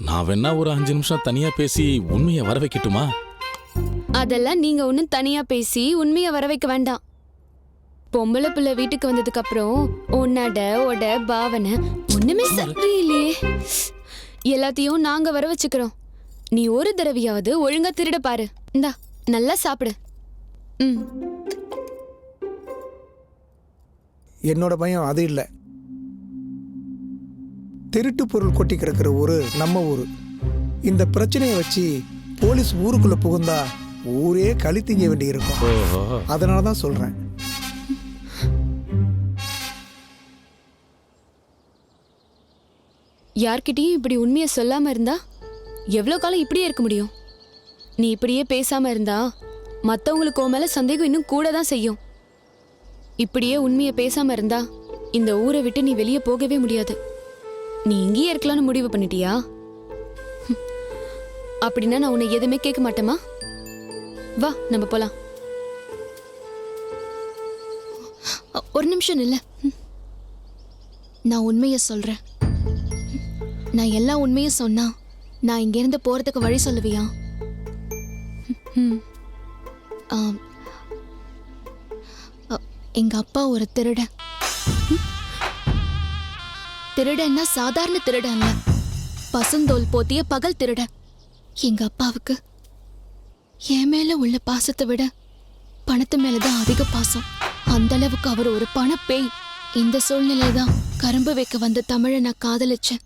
நான் வேணா ஒரு 5 நிமிஷம் தனியா பேசி உண்மையை வர வைக்கட்டுமா? அதெல்லாம் நீங்க ஒன்னும் தனியா பேசி உண்மையை வர வைக்க வேண்டாம். பொம்பளை பிள்ளை வீட்டுக்கு வந்ததுக்கு அப்புறம் உன்னோட உட பாவனை ஒண்ணுமே சரியில்லையே. எல்லாத்தையும் நாங்க வர வச்சுக்கிறோம். நீ ஒரு தடவையாவது ஒழுங்கா திருட பாரு. இந்தா நல்லா சாப்பிடு. என்னோட பயம் அது இல்லை. திருட்டு பொருள் கொட்டி கிடக்கிற ஊரு நம்ம ஊரு. இந்த பிரச்சனையை வச்சு போலீஸ் ஊருக்குள்ள புகுந்தா ஊரே களி திங்க வேண்டி இருக்கும். அதனாலதான் சொல்றேன். யார்கிட்டயும் இப்படி உண்மையை சொல்லாம இருந்தா எவ்வளவு காலம் இப்படியே இருக்க முடியும்? நீ இப்படியே பேசாம இருந்தா மத்தவங்களுக்கு உன் மேல சந்தேகம் இன்னும் கூட தான் செய்யும். இப்படியே உண்மையை பேசாம இருந்தா இந்த ஊரை விட்டு நீ வெளியே போகவே முடியாது. நீ இங்கேயே இருக்கலாம்னு முடிவு பண்ணிட்டியா? அப்படின்னா நான் உன்னை எதுவுமே கேட்க மாட்டேமா. வா நம்ம போலாம். ஒரு நிமிஷம் இல்ல, நான் உண்மையை சொல்றேன். நான் எல்லா உண்மையும் சொன்னா நான் இங்க இருந்து போறதுக்கு வழி சொல்லுவியா? எங்க அப்பா ஒரு திருடன். திருடன்னா சாதாரண திருடன் இல்ல, பசுந்தோல் போத்திய பகல் திருடன். எங்க அப்பாவுக்கு என் மேல உள்ள பாசத்தை விட பணத்து மேலதான் அதிக பாசம். அந்த அளவுக்கு அவர் ஒரு பண பேய். இந்த சூழ்நிலையில தான் கரும்பு வைக்க வந்த தமிழை நான் காதலிச்சேன்.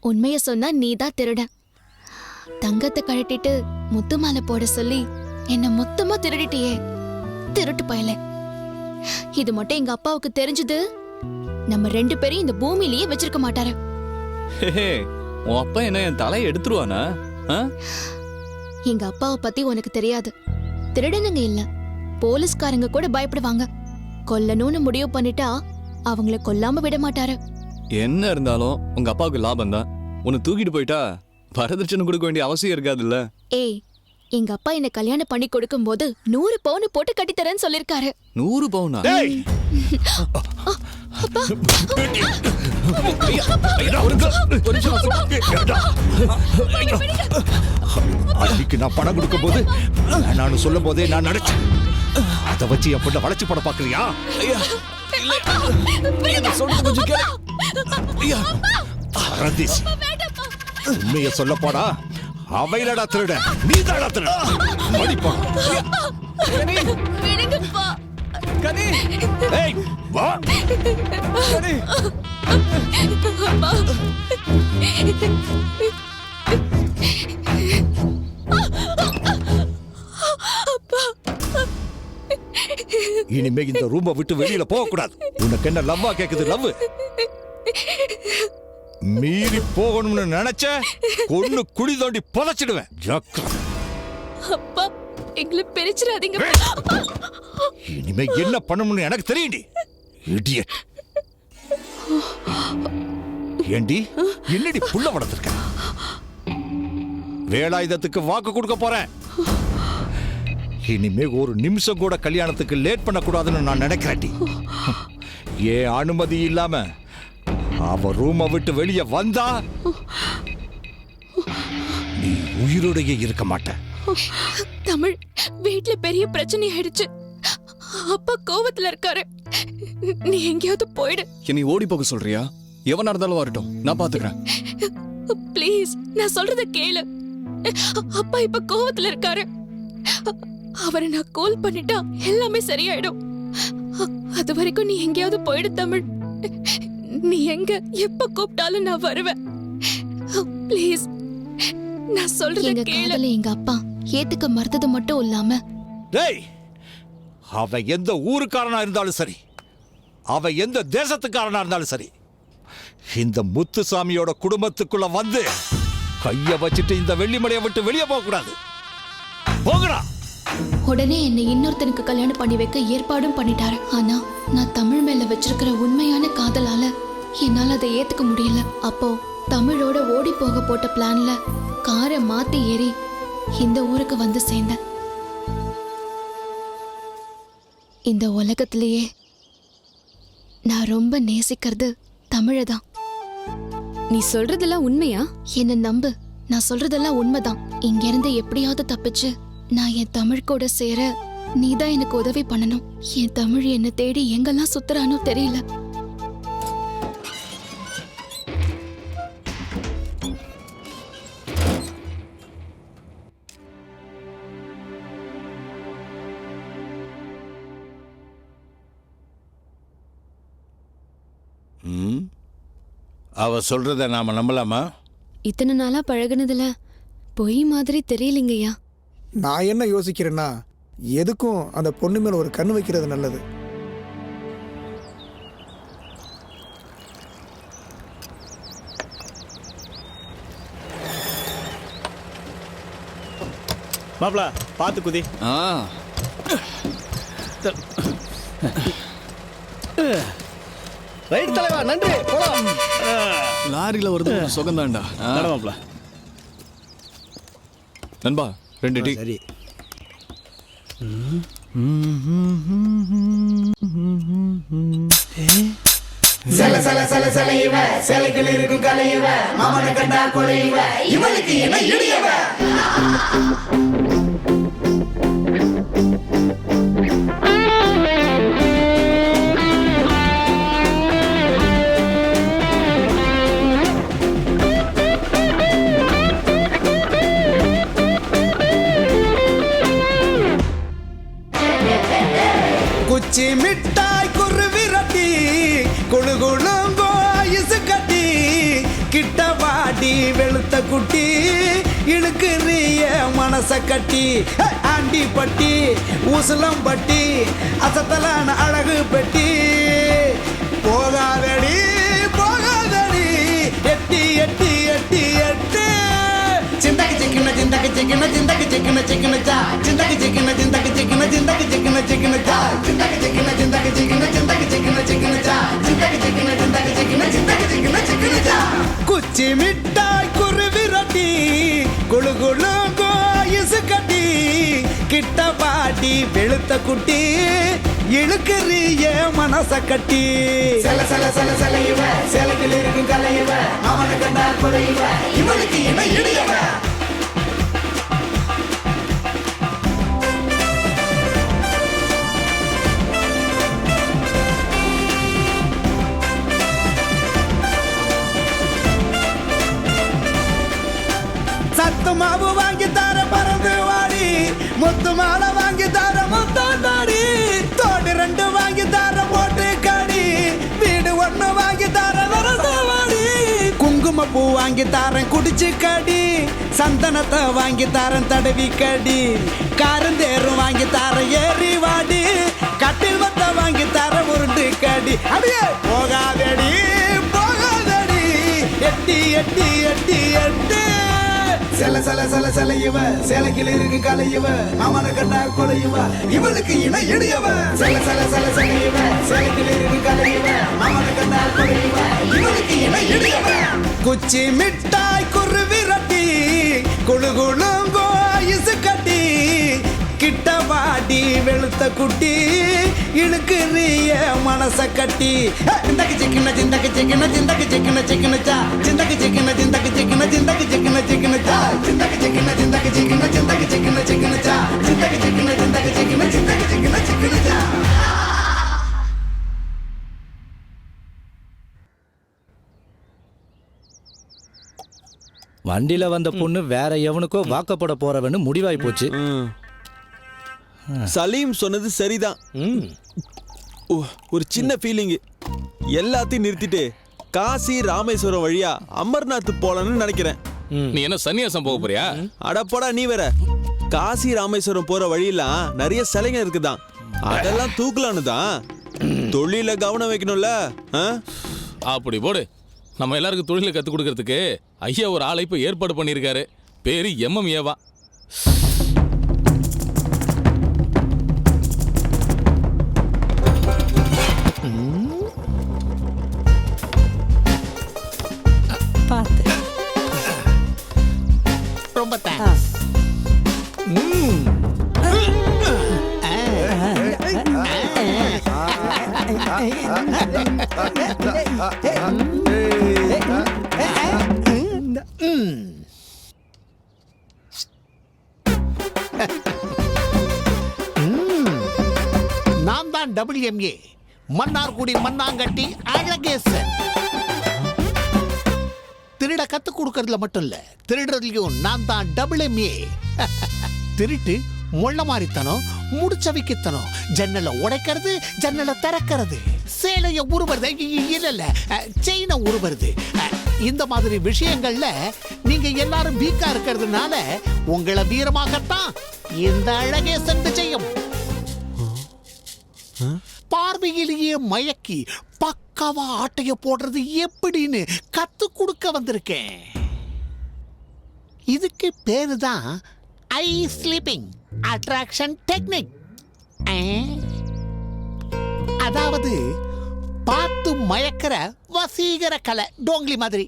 உண்மைய சொன்னா நீதான் திருடன். தங்கத்தை கழட்டிட்டு முத்து மாலை போட சொல்லி என்ன மொத்தமா திருடிட்டியே, திருட்டு பயலே. இது மட்டும் எங்க அப்பாவுக்கு தெரிஞ்சது, நம்ம 2 பேரையும் இந்த பூமியிலேயே வச்சிருக்க மாட்டாரு. உன் அப்பா என்ன என் தலையை எடுத்துருவானா? எங்க அப்பாவை பத்தி உனக்கு தெரியாது. திருடனுங்க இல்ல, போலீஸ்காரங்க கூட பயப்படுவாங்க. கொல்லணும்னு முடிவு பண்ணிட்டா அவங்கள கொல்லாம விட மாட்டாரு. என்ன இருந்தாலும் உங்க அப்பாவுக்கு லாபம் தான். உன்னை தூக்கிட்டு போயிட்டா வரதட்சணை கொடுக்க வேண்டிய அவசியம் இருக்காதுல்ல. ஏய், எங்க அப்பா என்ன கல்யாணம் பண்ணி கொடுக்கும் போது 100 பவுன் போட்டு கட்டித்தரேன்னு சொல்லிருக்காரு. 100 பவுனா? அன்னைக்கு நான் பணம் கொடுக்கும் போது நான் சொல்லும் போதே நான் நினைச்சேன், அதை வச்சு என் பொண்ணை வளைச்சு படம் பாக்குறியா? உண்மைய சொல்ல போடா, அவையிலடா திருட, நீ தாடா திருட. ஏய், வா. இனிமே இந்த ரூமை விட்டு வெளியில போக கூடாது. உனக்கு என்ன லவ்வா கேக்குது? லவ் மீறி போகணும்னு நினைச்ச கொன்னு குழி தோண்டி புதைச்சிடுவேன். அப்பா, எங்களை பிரிச்சிடாதீங்க. இனிமே என்ன பண்ணணும்னு எனக்கு தெரியும்டி. இடியட். ஏண்டி என்னடி புள்ள வளர்த்திருக்க? வேலாயுதத்துக்கு வாக்கு கொடுக்க போறேன். இனிமே ஒரு நிமிஷம் கூட கல்யாணத்துக்கு லேட் பண்ணக்கூடாதுன்னு நான் நினைக்கிறேன்டி. ஏன் அனுமதி இல்லாம அவ ரூமை விட்டு வெளியே வந்தா நீ உயிரோடையே இருக்க மாட்ட. தமிழ், வீட்ல பெரிய பிரச்சனை ஆயிடுச்சு. அப்பா கோவத்துல இருக்காரு. நீ எங்கேயாவது போயிடு. நீ ஓடி போக சொல்றியா? எவனா இருந்தாலும் வரட்டும், நான் பாத்துக்கிறேன். ப்ளீஸ், நான் சொல்றத கேளு. அப்பா இப்ப கோவத்துல இருக்காரு. அவரை நான் கால் பண்ணிட்டா எல்லாமே சரியாயிடும். அது வரைக்கும் நீ எங்கேயாவது போயிடு தமிழ். நீ எங்க எப்ப கூப்பிட்டாலும் நான் வருவேன். ப்ளீஸ், நான் சொல்றத கேளு. எங்க அப்பா ஏத்துக்க மறுத்தது மட்டும் இல்லாம, டேய், அவ எந்த ஊருக்காரனா இருந்தாலும் சரி, அவ எந்த தேசத்துக்காரனா இருந்தாலும் சரி, இந்த முத்துசாமியோட குடும்பத்துக்குள்ள வந்து கைய வச்சுட்டு இந்த வெள்ளிமலையை விட்டு வெளியே போக கூடாது. போங்கடா. உடனே என்னை இன்னொருத்தனுக்கு கல்யாணம் பண்ணி வைக்க ஏற்பாடும் பண்ணிட்டாரு. ஆனா நான் தமிழ் மேல வச்சிருக்கிற உண்மையான காதலால என்னால அதை ஏத்துக்க முடியல. அப்போ தமிழோட ஓடி போக போட்ட பிளான்ல காரை மாத்தி ஏறி இந்த ஊருக்கு வந்து சேர்ந்தேன். இந்த உலகத்திலேயே நான் ரொம்ப நேசிக்கிறது தமிழதான். நீ சொல்றதெல்லாம் உண்மையா? என்ன நம்பு, நான் சொல்றதெல்லாம் உண்மைதான். இங்க இருந்து எப்படியாவது தப்பிச்சு நான் என் தமிழ் கூட சேர நீதான் எனக்கு உதவி பண்ணணும். என் தமிழ் என்ன தேடி எங்கெல்லாம் சுத்துறானோ தெரியல. அவ சொல்றத நாம நம்பலாமா? இத்தனை நாளா பழகுனதுல பொய் மாதிரி தெரியலங்கய்யா. நான் என்ன யோசிக்கிறேன்னா, எதுக்கும் அந்த பொண்ணு மேல ஒரு கண்ணு வைக்கிறது நல்லது. மாப்ள, பார்த்து குதி. ரைட் தலைவா, நன்றி. போலாம். லாரியில வருது சுகந்தாண்டா. மாப்ள. நண்பா 2 டீ. சரி. சல சல சல சல இவ சிலைகள் இருக்கும் கலையுவ மாமனை கண்டா கொலையுவ இவளுக்கு என்ன இடியவ. வாடி வெளுத்த குட்டி இழுக்குறிய மனச கட்டி ஆண்டி பட்டி ஊசலம் பட்டி அசத்தலான அழகு பெட்டி போகாதடி போகாதடி எட்டி எட்டி எட்டி எட்டு சிந்தக்கு சிக்கின சிந்தக்கு சிக்கின சிந்தக்கு சிக்கின சிக்கினச்சா சிந்தக்கு சிக்கின சிந்தக்கு சிக்கின சிந்தக்கு சிக்கின சிக்கினச்சா சிந்தக்கு சிக்கின சிந்தக்கு சிக்கின சிந்தக்கு சிக்கின சிக்கினச்சா சிந்தக்கு சிக்கின சிந்தக்கு சிக்கின சிந்தக்கு சிக்கின சிக்கினச்சா குச்சி மிட்டாய் குருவி ரொட்டி குளு குளு கோயிசு கட்டி கிட்ட பாட்டி வெளுத்த குட்டி இழுக்கிறிய மனச கட்டி செல செல செல செல இவ சேலைகள் இருக்கும் கலை இவ அவனை கண்டா கொலை இவ இவனுக்கு என்ன இடியவ சத்து மாவு வாங்கி தர பறந்து வாடி முத்து மாலை வாங்கி தர முத்தாடி தோடு 2 வாங்கி தர போட்டு காடி வீடு 1 வாங்கி தர வரசவாடி குங்கும பூ வாங்கி தரேன் குடிச்சு கடி சந்தனத்தை வாங்கி தரேன் தடவி கடி காரந்தேரும் வாங்கி தர ஏறி வாடி கட்டில் வத்த வாங்கி தர உருண்டு கடி அடியே போகாதடி போகாதடி எட்டி எட்டி எட்டி எட்டி செல செல செல செல இவ சேலைக்கில் இருக்கு கலை இவ அவனை கண்டா கொலை இவ இவனுக்கு இணை இடியவ செல செல செல செல இவ சேலைக்கில் இருக்கு கலை இவ அவனை கண்டா கொலை இவ இவனுக்கு இணை இடியவ குச்சி மிட்டாய் குருவி ரொட்டி குளு குளுங்கோ ஐசு கட்டி கிட்ட வாடி வெளுத்த குட்டி இழுக்குறிய மனச கட்டி சிந்தக்கு சிக்கின சிந்தக்கு சிக்கின சிந்தக்கு சிக்கின சிக்கினச்சா சிந்தக்கு சிக்கின சிந்தக்கு சிக்கின சிந்தக்கு சிக்கின சிக்கினச்சா சிந்தக்கு சிக்கின சிந்தக்கு சிக்கின சிந்தக்கு சிக்கின சிக்கினச்சா சிந்தக்கு சிக்கின சிந்தக்கு சிக்கின சிந்தக்கு சிக்கின சிக்கினச்சா வண்டியில வந்த பொண்ணு வேற எவனுக்கோ வாக்கப்பட போறவன்னு முடிவாய் போச்சு. சலீம் சொன்னது சரிதான். ஒரு சின்ன ஃபீலிங். எல்லாத்தையும் நிறுத்திட்டு காசி ராமேஸ்வரம் வழியா அமர்நாத் போலான்னு நினைக்கிறேன். நீ என்ன சன்னியாசம் போக போறியா? அடப்படா நீ வேற. காசி ராமேஸ்வரம் போற வழியெல்லாம் நிறைய சிலைங்க இருக்குதான். அதெல்லாம் தூக்கலான்னு தான். தொழில கவனம் வைக்கணும்ல. அப்படி போடு. நம்ம எல்லாருக்கும் தொழிலை கற்றுக் கொடுக்கறதுக்கு ஐயா ஒரு ஆளை இப்போ ஏற்பாடு பண்ணியிருக்காரு. பேரு எம்எம்ஏவா. பார்த்து ரொம்ப தேங்க்ஸ். நான் தான் WMA மன்னார்குடி மண்ணாங்கட்டி அழகேசன். திருட கத்து கொடுக்கறதுல மட்டும் இல்ல, திருடுறதுலயும் நான் தான் WMA. திருட்டு முள்ள மாறித்தனம், முடிச்சவிக்கத்தனம், ஜன்னலை உடைக்கிறது, ஜன்னலை திறக்கிறது, சேலைய உருவது, இல்ல செயினை உருவது. இந்த மாதிரி விஷயங்கள்ல நீங்க எல்லாரும் வீக்கா இருக்கிறதுனால உங்களை வீரமாகத்தான் இந்த அழகேசன் விஜயம். பார்வையிலேயே மயக்கி பக்காவா ஆட்டைய போடுறது எப்படின்னு கத்து கொடுக்க வந்திருக்கேன். இதுக்கு பேரு தான் ஐ ஸ்லீப்பிங் அட்ராக்ஷன் டெக்னிக். அதாவது பார்த்து மயக்கிற வசீகர கலை. டோங்லி மாதிரி.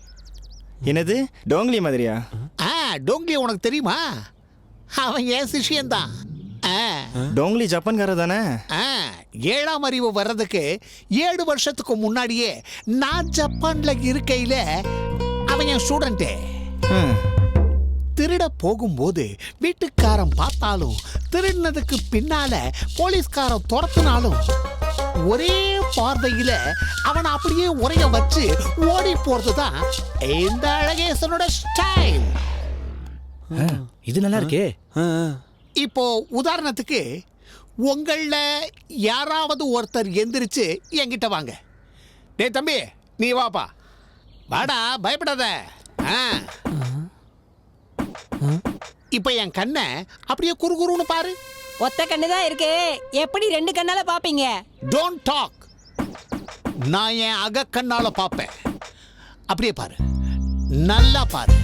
என்னது டோங்லி மாதிரியா? டோங்லி உனக்கு தெரியுமா? அவன் என் சிஷியன்தான். டோங்லி ஜப்பான்காரர் தானே? 7ஆம் அறிவு வர்றதுக்கு 7 வருஷத்துக்கு முன்னாடியே நான் ஜப்பான்ல இருக்கையில அவன் என் ஸ்டூடெண்ட்டு. திருட போகும்போது வீட்டுக்காரன் பார்த்தாலும், திருடினதுக்கு பின்னால போலீஸ்காரன் துரத்துனாலும் ஒரே பார்வையில அவனை அப்படியே உரைய வச்சு ஓடி போறதுதான் இந்த அழகேசனோட ஸ்டைல். இது நல்லா இருக்கே. இப்போ உதாரணத்துக்கு உங்கள யாராவது ஒருத்தர் எந்திரிச்சு என்கிட்ட வாங்க. டேய் தம்பி, நீ வாப்பா. வாடா, பயப்படாத. இப்ப என் கண்ணை அப்படியே குறுகுறுன்னு பாரு. ஒத்த கண்ணு தான் இருக்கு, எப்படி 2 கண்ணால பாப்பீங்க? Don't talk. நான் என் அக கண்ணால பாப்பேன். அப்படியே பாரு, நல்லா பாரு,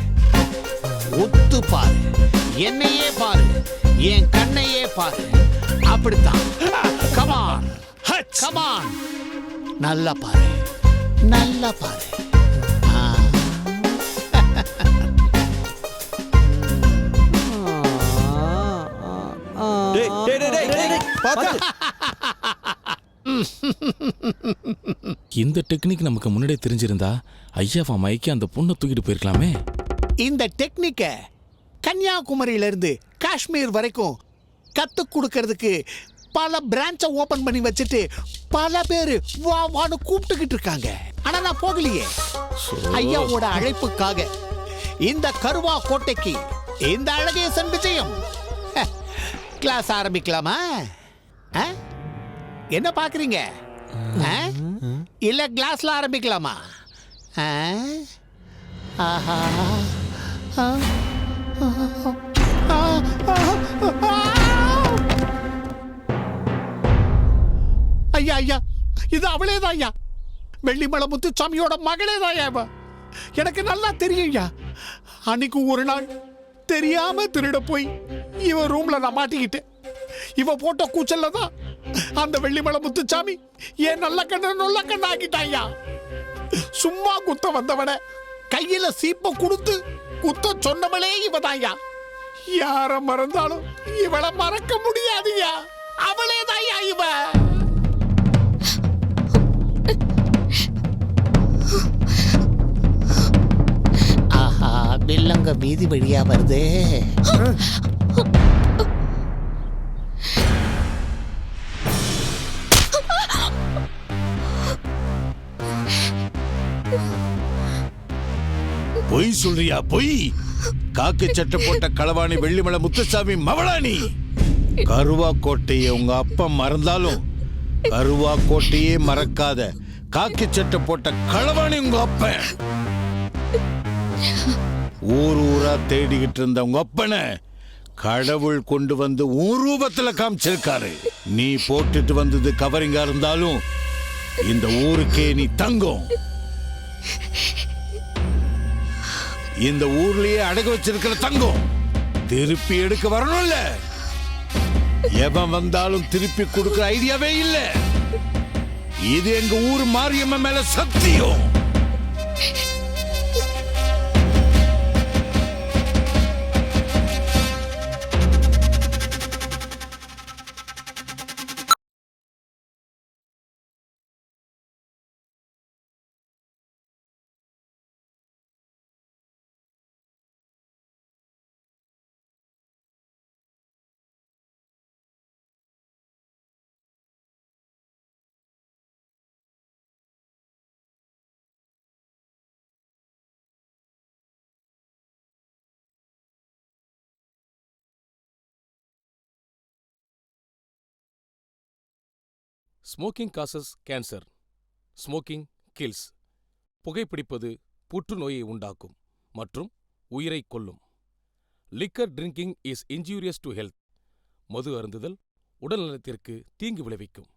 ஒத்து பாரு, என்னையே பாரு, என் கண்ணையே பாரு. அப்படித்தான். கமான் கமான், நல்லா பாரு, நல்லா பாரு. இந்த டெக்னிக் நமக்கு முன்னாடியே தெரிஞ்சிருந்தா ஐயாவா மைக்கி அந்த பொண்ணை தூக்கிட்டு போயிருக்கலாமே. இந்த டெக்னிக்க கன்னியாகுமரியில இருந்து காஷ்மீர் வரைக்கும் கத்து கொடுக்கறதுக்கு பல பிரான்ச்சை ஓபன் பண்ணி வச்சுட்டு பல பேர் வா வான்னு கூப்பிட்டுக்கிட்டு இருக்காங்க. ஆனா நான் போகலையே. ஐயாவோட அழைப்புக்காக இந்த கருவா கோட்டைக்கு இந்த அழகேசன் விஜயம். கிளாஸ் ஆரம்பிக்கலாமா? என்ன பாக்குறீங்க? இல்ல கிளாஸ்ல ஆரம்பிக்கலாமா? ஆஹா, ஐயா ஐயா, இது அவளேதான் ஐயா. வெள்ளிமலை முத்துசாமியோட மகளே தான் ஐயா. எனக்கு நல்லா தெரியும் ஐயா. அன்னைக்கு ஒரு நாள் தெரியாம திருட போய் இவ ரூம்ல நான் மாட்டிக்கிட்டேன். இவ போட்ட கூச்சல்ல தான் அந்த வெள்ளிமலை முத்துசாமி ஏன் நல்ல கண்ணு நொல்ல கண்ணு ஆக்கிட்டாயா. சும்மா குத்த வந்தவன கையில சீப்ப கொடுத்து குத்த சொன்னவளே இவதாயா. யார மறந்தாலும் இவளை மறக்க முடியாதுயா. அவளேதாயா இவ. ஆஹா, வில்லங்க வீதி வழியா வருதே. பொய் சொல்றியா? பொய். காக்கி சட்டை போட்ட களவாணி வெள்ளிமலை முத்துசாமி மவளானி. கருவா கோட்டையை உங்க அப்பா மறந்தாலும் கருவா கோட்டையே மறக்காத காக்கி சட்டை போட்ட களவாணி உங்க அப்ப. ஊர் ஊரா தேடிக்கிட்டு இருந்த உங்க அப்பனை கடவுள் கொண்டு வந்து உன் ரூபத்துல காமிச்சிருக்காரு. நீ போட்டுட்டு வந்தது கவரிங்கா இருந்தாலும் இந்த ஊருக்கே நீ தங்கம். இந்த ஊர்லயே அடகு வச்சிருக்கிற தங்கம் திருப்பி எடுக்க வரணும்ல. எவன் வந்தாலும் திருப்பி கொடுக்கிற ஐடியாவே இல்ல. இது எங்க ஊர் மாரியம்மன் மேல சத்தியம். Smoking causes cancer. Smoking kills. புகைப்பிடிப்பது புற்றுநோயை உண்டாக்கும் மற்றும் உயிரை கொல்லும். Liquor drinking is injurious to health. மது அருந்துதல் உடல் நலத்திற்கு தீங்கு விளைவிக்கும்.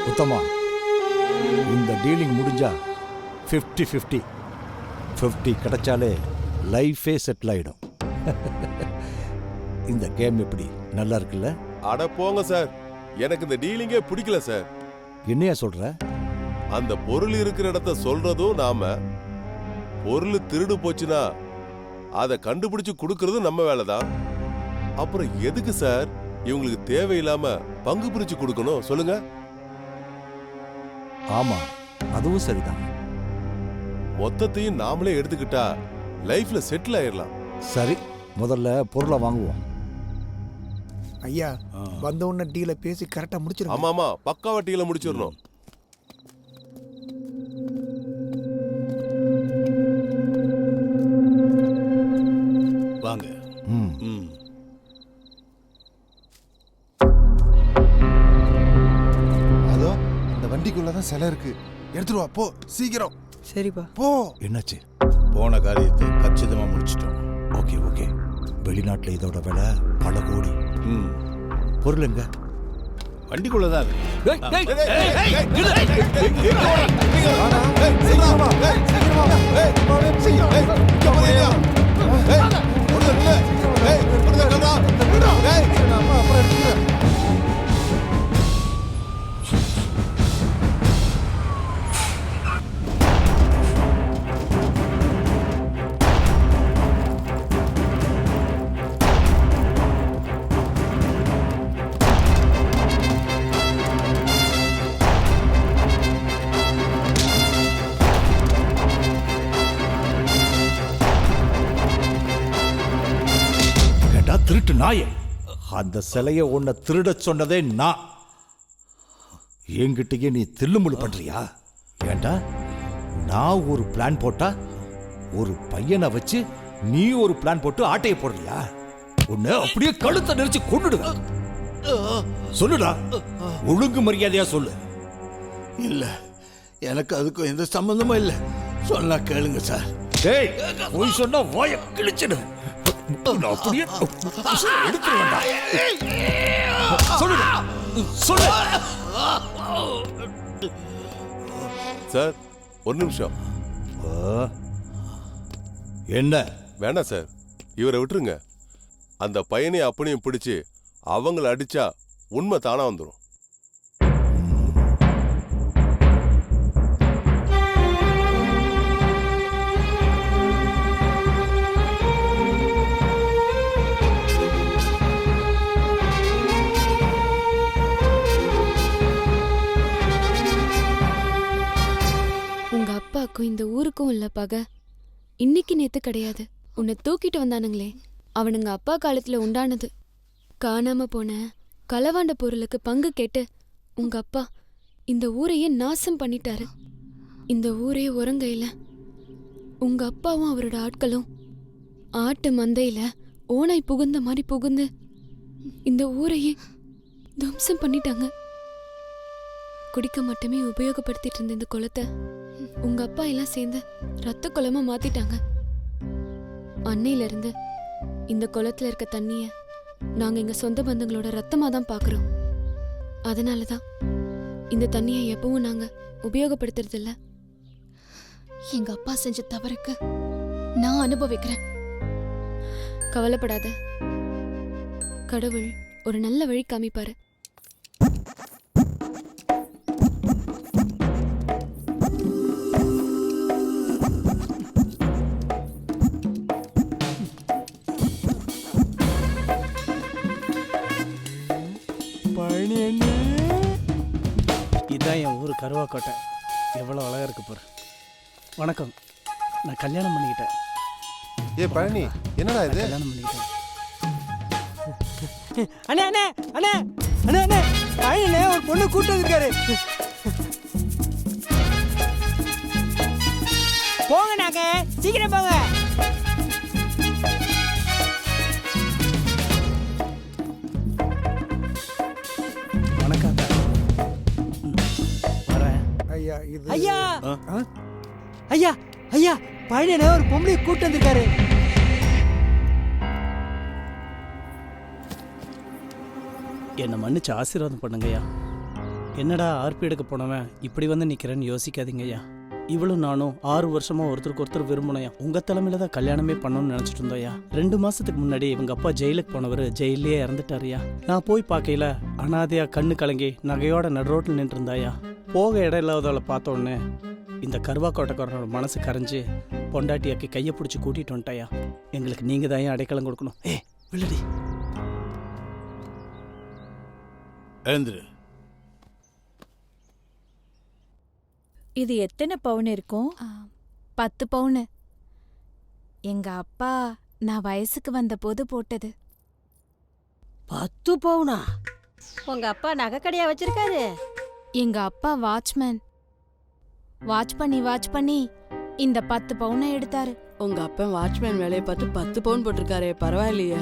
உத்தமா, இந்த டீலிங் முடிஞ்சா 50-50. 50 கிடைச்சாலே லைஃபே செட்டில் ஆயிடும். இந்த கேம் எப்படி நல்லா இருக்குல்ல? அட போங்க சார், எனக்கு இந்த டீலிங்கே பிடிக்கல சார். என்னையா சொல்ற? அந்த பொருள் இருக்கிற இடத்த சொல்றதும் நாம, பொருள் திருடு போச்சுன்னா அதை கண்டுபிடிச்சு கொடுக்கறதும் நம்ம வேலை தான். அப்புறம் எதுக்கு சார் இவங்களுக்கு தேவையில்லாம பங்கு பிரிச்சு கொடுக்கணும் சொல்லுங்க? ஆமா, அதுவும் சரிதான். மொத்தத்தையும் நாமளே எடுத்துக்கிட்டா லைஃப்ல செட்டில் ஆயிடலாம். சரி, முதல்ல பொருளை வாங்குவோம். ஐயா வந்த உடனே டீல பேசி கரெக்டா முடிச்சிருங்க. ஆமா ஆமா பக்காவா டீல முடிச்சிடணும். வாங்க. அதோ இந்த வண்டிக்குள்ளதான் சிலை இருக்கு. எடுத்துட்டு வா போ சீக்கிரம். சரிப்பா. போ. என்னாச்சு? போன காரியத்தை கச்சிதமா முடிச்சிட்டோம். Okay okay. வெளிநாட்டுல இதோட விலை பல கோடி. பொருள் எங்க? வண்டிக்குள்ளதான் திருட்டு நாயே, அந்த சிலைய உன்னை திருட சொன்னதே நான். என்கிட்டயே நீ தில்லுமுள்ளு பண்றியா? ஏண்டா நான் ஒரு பிளான் போட்டா ஒரு பையனை வச்சு நீ ஒரு பிளான் போட்டு ஆட்டையை போடுறியா? உன்னை அப்படியே கழுத்தை நெரிச்சு கொண்டுடுவேன். சொல்லுடா, ஒழுங்கு மரியாதையா சொல்லு. இல்ல, எனக்கு அதுக்கும் எந்த சம்பந்தமும் இல்லை. சொன்னா கேளுங்க சார். டேய், போய் சொன்னா வாயை கிழிச்சிடு. அப்படியே எடுத்துருவேன்டா. சொல்லுடா, சொல்லு. சார் ஒரு நிமிஷம். என்ன? வேணாம் சார், இவரை விட்டுருங்க. அந்த பையனையும் அப்பனையும் பிடிச்சு அவங்கள அடிச்சா உண்மை தானா வந்துடும். உங்க அப்பாவுக்கும் இந்த ஊருக்கும் உள்ள பகை இன்னைக்கு நேத்து கிடையாது. உன்னை தூக்கிட்டு வந்தானுங்களே, அவனுங்க அப்பா காலத்துல உண்டானது. காணாம போன களவாண்ட பொருளுக்கு பங்கு கேட்டு உங்க அப்பா இந்த ஊரையே நாசம் பண்ணிட்டாரு. இந்த ஊரே உறங்கையில உங்க அப்பாவும் அவரோட ஆட்களும் ஆட்டு மந்தையில ஓனாய் புகுந்த மாதிரி புகுந்து இந்த ஊரையே துவம்சம் பண்ணிட்டாங்க. குடிக்க மட்டுமே உபயோகப்படுத்திட்டு இருந்த இந்த குளத்தை உங்க அப்பா எல்லாம் சேர்ந்து ரத்த குளமா மாத்திட்டாங்க. அன்னையில இருந்து இந்த குளத்துல இருக்க தண்ணிய நாங்க எங்க சொந்த பந்தங்களோட ரத்தமா தான் பாக்குறோம். அதனாலதான் இந்த தண்ணியை எப்பவும் நாங்க உபயோகப்படுத்துறது இல்ல. எங்க அப்பா செஞ்ச தவறுக்கு நான் அனுபவிக்கிறேன். கவலைப்படாத, கடவுள் ஒரு நல்ல வழி காமிப்பாரு. இதான் என் ஊர் கருவாக்கோட்டை. எவ்வளோ அழகா இருக்கு பாரு. வணக்கம், நான் கல்யாணம் பண்ணிக்கிட்டேன். ஏ பழனி, என்னடா இது? கல்யாணம் பண்ணிக்கிட்டேன். அண்ணே அண்ணே அண்ணே அண்ணே அண்ணே பழனிலே ஒரு பொண்ணு கூட்டு வந்திருக்காரு. போங்க, நாங்க சீக்கிரம் போங்க. வணக்கம் வரேன். ஐயா இது ஐயா ஐயா ஐயா பழனிலே ஒரு பொம்பளை கூட்டு வந்திருக்காரு. என்னை மன்னிச்சு ஆசீர்வாதம் பண்ணுங்கய்யா. என்னடா ஆர்பி எடுக்க போனவன் இப்படி வந்து நிற்கிறேன்னு யோசிக்காதீங்கய்யா. இவளும் நானும் 6 வருஷமா ஒருத்தருக்கு ஒருத்தர் விரும்பினையா. உங்க தலைமையில தான் கல்யாணமே பண்ணணும்னு நினைச்சிட்டு இருந்தோயா. 2 மாசத்துக்கு முன்னாடி இவங்க அப்பா ஜெயிலுக்கு போனவர் ஜெயிலே இறந்துட்டாருயா. நான் போய் பார்க்கையில அனாதையா கண்ணு கலங்கி நகையோட நடுரோட்டில் நின்று இருந்தாயா. போக இடம் இல்லாதவளை பார்த்த உடனே இந்த கருவாக்கோட்டைக்காரனோட மனசு கரைஞ்சு பொண்டாட்டியாக்கி கையை பிடிச்சி கூட்டிட்டு வந்துட்டாயா. எங்களுக்கு நீங்க தான் அடைக்கலம் கொடுக்கணும். வில்லடி எழுந்துரு. இது எத்தனை பவுன் இருக்கும்? 10 பவுனு. எங்க அப்பா நான் வயசுக்கு வந்த போது போட்டது. 10 பவுனா? உங்க அப்பா நகை கடையா வச்சிருக்காரு? எங்க அப்பா வாட்ச்மேன். வாட்ச் பண்ணி இந்த 10 பவுனை எடுத்தாரு. உங்க அப்பா வாட்ச்மேன் வேலையை பார்த்து 10 பவுன் போட்டிருக்காரே, பரவாயில்லையே.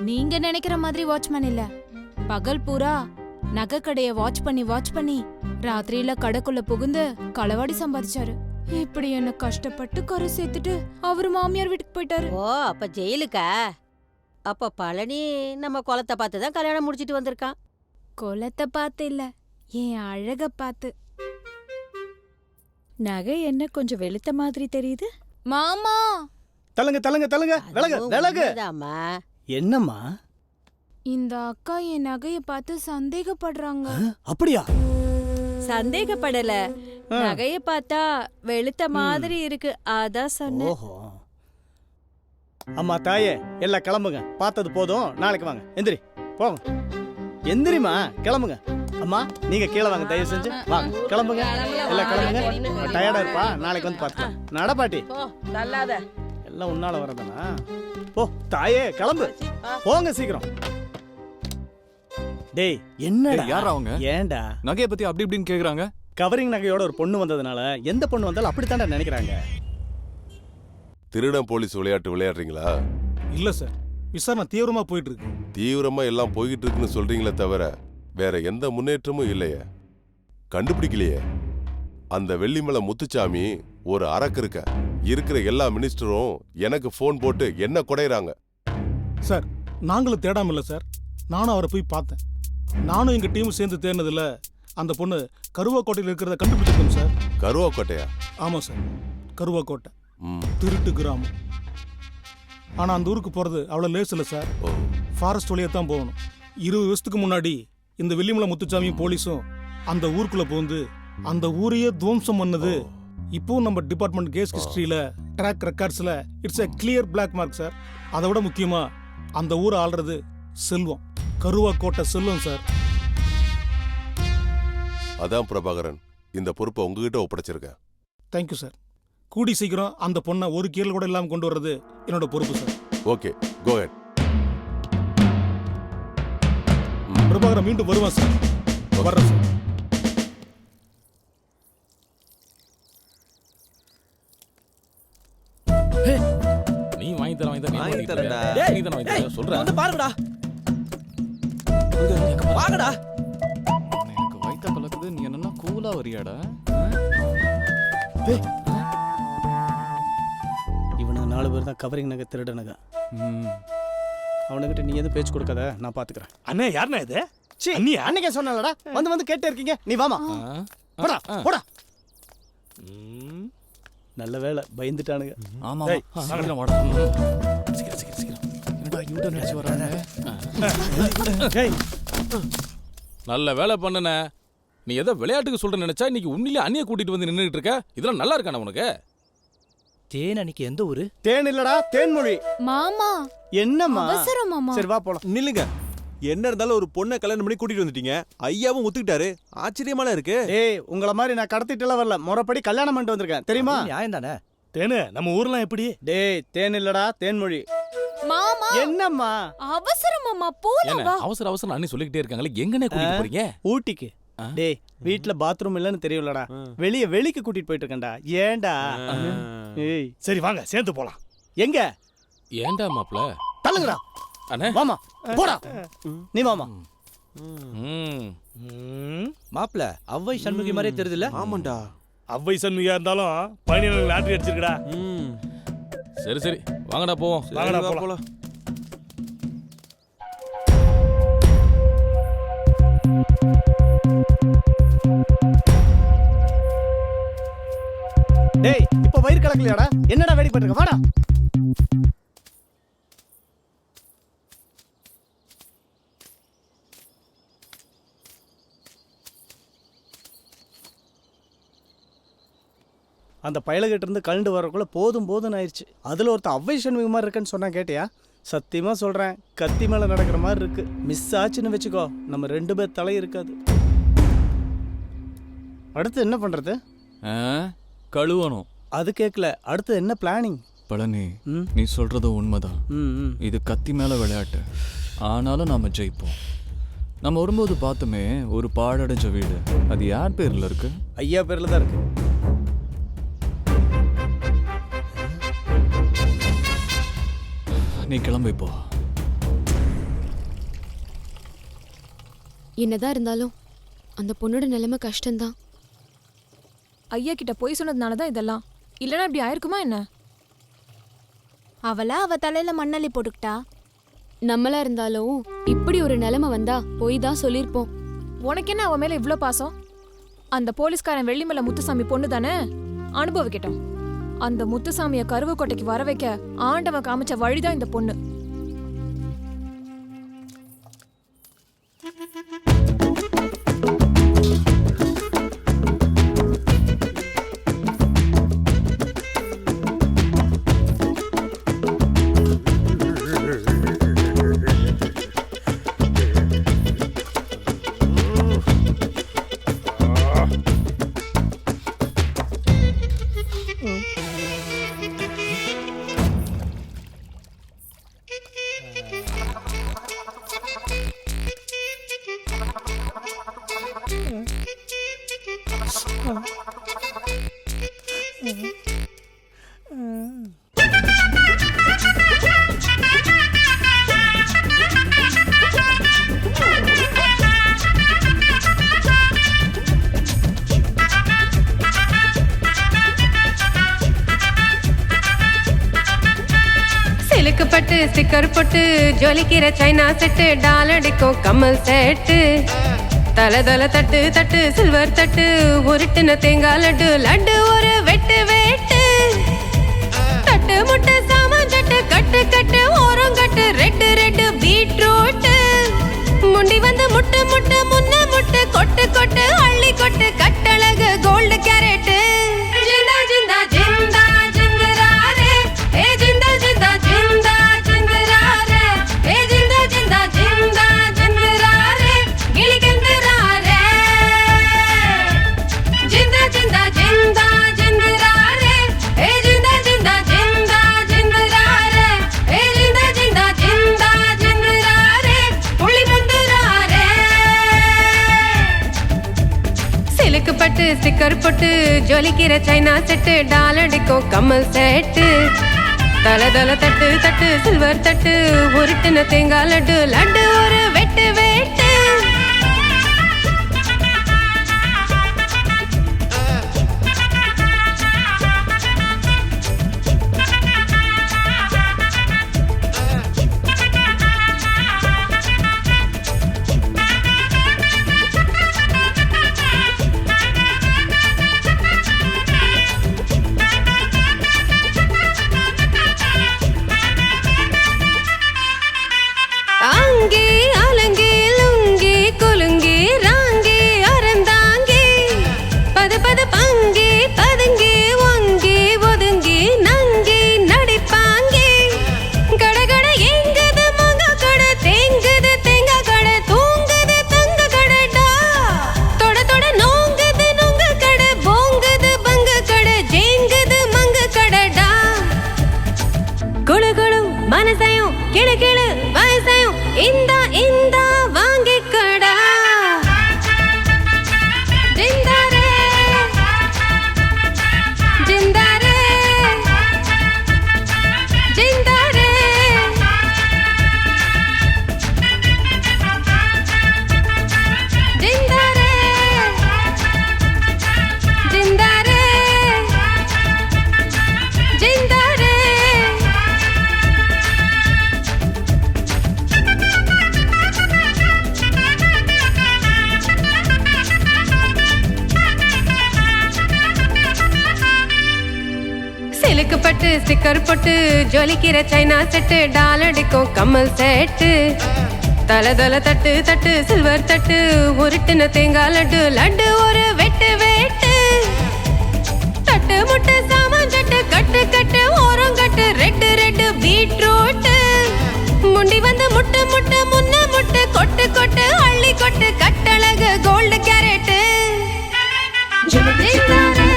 நீங்க நினைக்கிற மாதிரி வாட்ச்மேன் இல்ல. பகல் பூரா நகை கடைய வாட்ச் பண்ணி ராத்திரியில கடைக்குள்ள புகுந்து களவாடி சம்பாதிச்சாரு. இப்படி என்ன கஷ்டப்பட்டு கரை சேர்த்துட்டு அவரு மாமியார் வீட்டுக்கு போயிட்டாரு. ஓ, அப்ப ஜெயிலுக்கா? அப்ப பழனி நம்ம குளத்தை பார்த்து தான் கல்யாணம் முடிச்சிட்டு வந்திருக்கான். குளத்தை பார்த்து இல்ல, என் அழக பார்த்து. நகை என்ன கொஞ்சம் வெளுத்த மாதிரி தெரியுது? மாமா தள்ளுங்க விலகு. என்னம்மா? இந்த அக்கா என் நகைய பார்த்து சந்தேகப்படுறாங்க. அப்படியா? சந்தேகப்படல, நகைய பார்த்தா வெளுத்த மாதிரி இருக்கு, அதான் சொன்னேன். ஓஹோ. அம்மா தாயே, எல்லாம் கிளம்புங்க. பார்த்தது போதும், நாளைக்கு வாங்க. எந்திரி, போங்க. எந்திரிமா, கிளம்புங்க. அம்மா நீங்க கீழே வாங்க, தயவு செஞ்சு வாங்க. கிளம்புங்க, எல்லாம் கிளம்புங்க. டயர்டா இருப்பா, நாளைக்கு வந்து பார்த்துக்கலாம். நடப்பாட்டி எல்லாம் உன்னால வரதானா? போ தாயே, கிளம்பு, போங்க சீக்கிரம். டேய் என்னடா? யாரா அவங்க? ஏன்டா நகையை பத்தி அப்படி இப்படின்னு கேக்குறாங்க? கவரிங் நகையோட ஒரு பொண்ணு வந்ததுனால எந்த பொண்ணு வந்தாலும் அப்படித்தான்டா நினைக்கிறாங்க. திருடன் போலீஸ் விளையாட்டு விளையாடுறீங்களா? இல்ல சார், விசாரணை தீவிரமா போயிட்டு இருக்கு. தீவிரமா எல்லாம் போய்கிட்டு இருக்குன்னு சொல்றீங்களே தவிர வேற எந்த முன்னேற்றமும் இல்லையே. கண்டுபிடிக்கலையே. அந்த வெள்ளிமலை முத்துச்சாமி ஒரு அரக்கு இருக்க. இருக்கிற எல்லா மினிஸ்டரும் எனக்கு போன் போட்டு என்ன குடையறாங்க. சார் நாங்களும் தேடாம இல்ல சார், நானும் அவரை போய் பார்த்தேன். நானும் எங்க டீம் சேர்ந்து தேடினதுல அந்த பொண்ணு கருவாக்கோட்டையில் இருக்கிறத கண்டுபிடிச்சிருக்கோம் சார். கருவாக்கோட்டையா? ஆமா சார், கருவாக்கோட்டை திருட்டு கிராமம். ஆனா அந்த ஊருக்கு போறது அவ்வளவு லேஸ் இல்ல சார். ஃபாரஸ்ட் வழியா தான் போகணும். 20 வருஷத்துக்கு முன்னாடி இந்த வெள்ளிமலை முத்துச்சாமியும் போலீஸும் அந்த ஊருக்குள்ள போந்து அந்த ஊரையே துவம்சம் பண்ணது. இப்போ நம்ம டிபார்ட்மெண்ட் கேஸ் ஹிஸ்டரியில ட்ராக் ரெக்கார்ட்ஸ்ல it's a clear black mark sir. அதை விட முக்கியமா அந்த ஊரை ஆள்றது செல்வம், கருவாக்கோட்டை செல்வம் சார். அதான் பிரபாகரன், இந்த பொறுப்பை உங்ககிட்ட ஒப்படைச்சிருக்கேன். Thank you sir. கூடி சீக்கிரம் அந்த பொண்ணை ஒரு கீழ் கூட இல்லாம கொண்டு வர்றது என்னோட பொறுப்பு சார். ஓகே, கோ ஹெட். பிரபாகரன் மீண்டும் வருவான் சார். வர்றேன் சார். நீ வாங்கி தரேன்டா. வந்து பாருங்கடா. வாங்கடா. எனக்கு வயித்த கலக்குது, நீ என்னன்னா கூலா வரியாடா? இவனுக்கு 4 பேர் தான் கவரிங் நகை திருட நகை. அவனுக்கிட்ட நீ எதுவும் பேச்சு கொடுக்காத, நான் பாத்துக்கிறேன். அண்ணே யாருண்ணா இது? நீ அன்னைக்கே சொன்னலடா, வந்து கேட்டே இருக்கீங்க. நீ வாமா, போடா. நல்ல வேலை, பயந்துட்டானுங்க. ஆமா சீக்கிரம் வாடா. சீக்கிரம் என்னடா யூட்டர்ன் அடிச்சு வரானே. நல்ல வேலை பண்ணனே. நீ ஏதோ விளையாட்டுக்கு சொல்ற நினைச்சா இன்னைக்கு உண்மையிலே அண்ணிய கூட்டிட்டு வந்து நின்னுட்டு இருக்க. இதெல்லாம் நல்லா இருக்கானே உனக்கு? தேன் அன்னைக்கு எந்த ஊரு? தேன் இல்லடா, தேன்மொழி. மாமா என்னம்மா? அவசரம் மாமா. சரி வா போலாம். நில்லுங்க. என்ன இருந்தாலும் ஒரு பொண்ணை கல்யாணம் பண்ணி கூட்டிட்டு வந்துட்டீங்க. ஐயாவும் ஒத்துக்கிட்டாரு. ஆச்சரியமால இருக்கு. ஏய், உங்கள மாதிரி நான் கடத்திட்டுலாம் வரல, முறைப்படி கல்யாணம் பண்ணிட்டு வந்திருக்கேன், தெரியுமா? நியாயம் தானே. தேனு நம்ம ஊர்லாம் எப்படி? டேய், தேன் இல்லடா, தேன்மொழி. மாமா என்னம்மா? அவசரம் மாமா, போலாம் வா. அவசரம் அண்ணி சொல்லிக்கிட்டே இருக்காங்களே, எங்கனே கூட்டிட்டு போறீங்க? ஊட்டிக்கு. டேய், வீட்ல பாத்ரூம் இல்லன்னு தெரியும்லடா, வெளிக்கு கூட்டிட்டு போயிட்டு இருக்கேன்டா. ஏன்டா? ஏய், சரி வாங்க சேர்ந்து போலாம். எங்க? ஏன்டா மாப்ள? தள்ளுங்கடா. அண்ணே வாமா, போடா. நீ வாமா. மாப்ள அவ்வை சண்முகி மாதிரியே தெரியுதுல்ல? ஆமாண்டா. அவ்வை சண்முகியா இருந்தாலும் பையனுக்கு லாட்டரி அடிச்சிருக்கடா. சரி வாங்கடா போவோம். வாங்கடா போலாம். டேய், இப்ப வயிறு கலக்கலையாடா? என்னடா வேடி பண்றீங்க? வாடா. அந்த பயலகிட்ட இருந்து கலண்டு வரக்குள்ள போதும் ஆயிடுச்சு. அதுல ஒருத்தன் அவ்வை சண்முகி மாதிரி இருக்குன்னு சொன்னா கேட்டியா? சத்தியமா சொல்றேன், கத்தி மேல நடக்கிற மாதிரி இருக்கு. மிஸ் ஆச்சுன்னு வச்சுக்கோ, நம்ம 2 பேர் தலை இருக்காது. அடுத்து என்ன பண்றது? கழுவணும். அது கேட்கல, அடுத்து என்ன பிளானிங்? பழனி, நீ சொல்றது உண்மைதான். இது கத்தி மேல விளையாட்டு. ஆனாலும் நாம ஜெயிப்போம். நம்ம வரும்போது பார்த்தோமே ஒரு பாழடைஞ்ச வீடு, அது யார் பேர்ல இருக்கு? ஐயா பேர்ல தான் இருக்கு. நீ கிளம்பு இப்போ. என்னதான் இருந்தாலும் அந்த பொண்ணோட நிலைமை கஷ்டம்தான். ஐயா கிட்ட போய் சொன்னதுனால தான் இதெல்லாம், இல்லைன்னா இப்படி ஆயிருக்குமா என்ன? அவளா அவ தலையில மண்ணள்ளி போட்டுக்கிட்டா. நம்மளா இருந்தாலும் இப்படி ஒரு நிலைமை வந்தா போய் தான் சொல்லிருப்போம். உனக்கு என்ன அவ மேல இவ்ளோ பாசம்? அந்த போலீஸ்காரன் வெள்ளிமலை முத்துசாமி பொண்ணு தானே, அனுபவிக்கட்டும். அந்த முத்துசாமிய கருவக்கோட்டைக்கு வர வைக்க ஆண்டவன் காமிச்ச வழிதான் இந்த பொண்ணு. சிலுக்கு பட்டு ஸ்டிக்கர் போட்டு ஜொலிக்கிற சைனா செட்டு, டால் அடிக்கும் கம்மல் செட்டு, தலை தலை தட்டு தட்டு சில்வர் தட்டு, உருட்டுன தேங்காய் லட்டு, லட்டு ஒரு வெட்டு வெட்டு, தட்டு முட்டை சாமான் சட்டு, கட்டு கட்டு ஓரம் கட்டு, ரெட்டு ரெட்டு பீட்ரூட்டு, முண்டி வந்து முட்டை முட்டை முன்ன முட்டை, கொட்டு கொட்டு அள்ளி கொட்டு, கட்டழகு கோல்டு கேரட்டு, ஜிந்தா ஜிந்தா ஜிந்தா ஜிந்தராரே, ஏ ஜிந்தா ஜிந்தா ஜிந்தா ஜிந்தராரே, ஏ ஜிந்தா ஜிந்தா ஜிந்தா ஜிந்தராரே, கிளிகந்தராரே, ஜிந்தா ஜிந்தா ஜிந்தா ஜிந்தராரே, ஏ ஜிந்தா ஜிந்தா ஜிந்தா ஜிந்தராரே, ஏ ஜிந்தா ஜிந்தா ஜிந்தா ஜிந்தராரே, புள்ளி முந்தராரே. சிலுக்கு பட்டு ஸ்டிக்கர் போட்டு ஜொலிக்கிற சைனா செட்டு, டால் அடிக்கும் கம்மல் செட்டு, தலை தலை தட்டு தட்டு சில்வர் தட்டு, உருட்டுன தேங்காய் லட்டு, லட்டு ஒரு வெட்டு வெட்டு. அங்கி அலங்கி லுங்கி குலுங்கி ராங்கி அறந்தாங்கி, பது பது பங்கி பதுங்கி ஒங்கி ஒதுங்கி நங்கி நடிப்பாங்கி, கடகட எங்குது மங்க கட, தேங்குது தேங்க கட, தூங்குது தங்க கடடா, தொட தொட நோங்குது நொங்க கட, போங்குது பங்க கட, ஜேங்குது மங்க கடடா, குழு குழு மனசையும் கிளு கிளு வயசையும் இந்த இந்த வாங்கிக்கடா, ஜிந்தாரே ஜிந்தாரே ஜிந்தாரே, ஜிந்தாரே ஜிந்தாரே ஜிந்தாரே. சிலுக்கு பட்டு ஸ்டிக்கர் போட்டு ஜொலிக்கிற சைனா செட்டு, டால் அடிக்கும் கம்மல் செட்டு, தலை தலை தட்டு தட்டு சில்வர் தட்டு, உருட்டுன தேங்காய் லட்டு, லட்டு ஒரு வெட்டு வெட்டு, தட்டு முட்டை சாமான் சட்டு, கட்டு கட்டு ஓரம் கட்டு, ரெட்டு ரெட்டு பீட்ரூட்டு, முண்டி வந்து முட்டை முட்டை முன்ன முட்டை, கொட்டு கொட்டு அள்ளி கொட்டு, கட்டழகு கோல்டு கேரட்டு, ஜிந்தாரே ஜிந்தாரே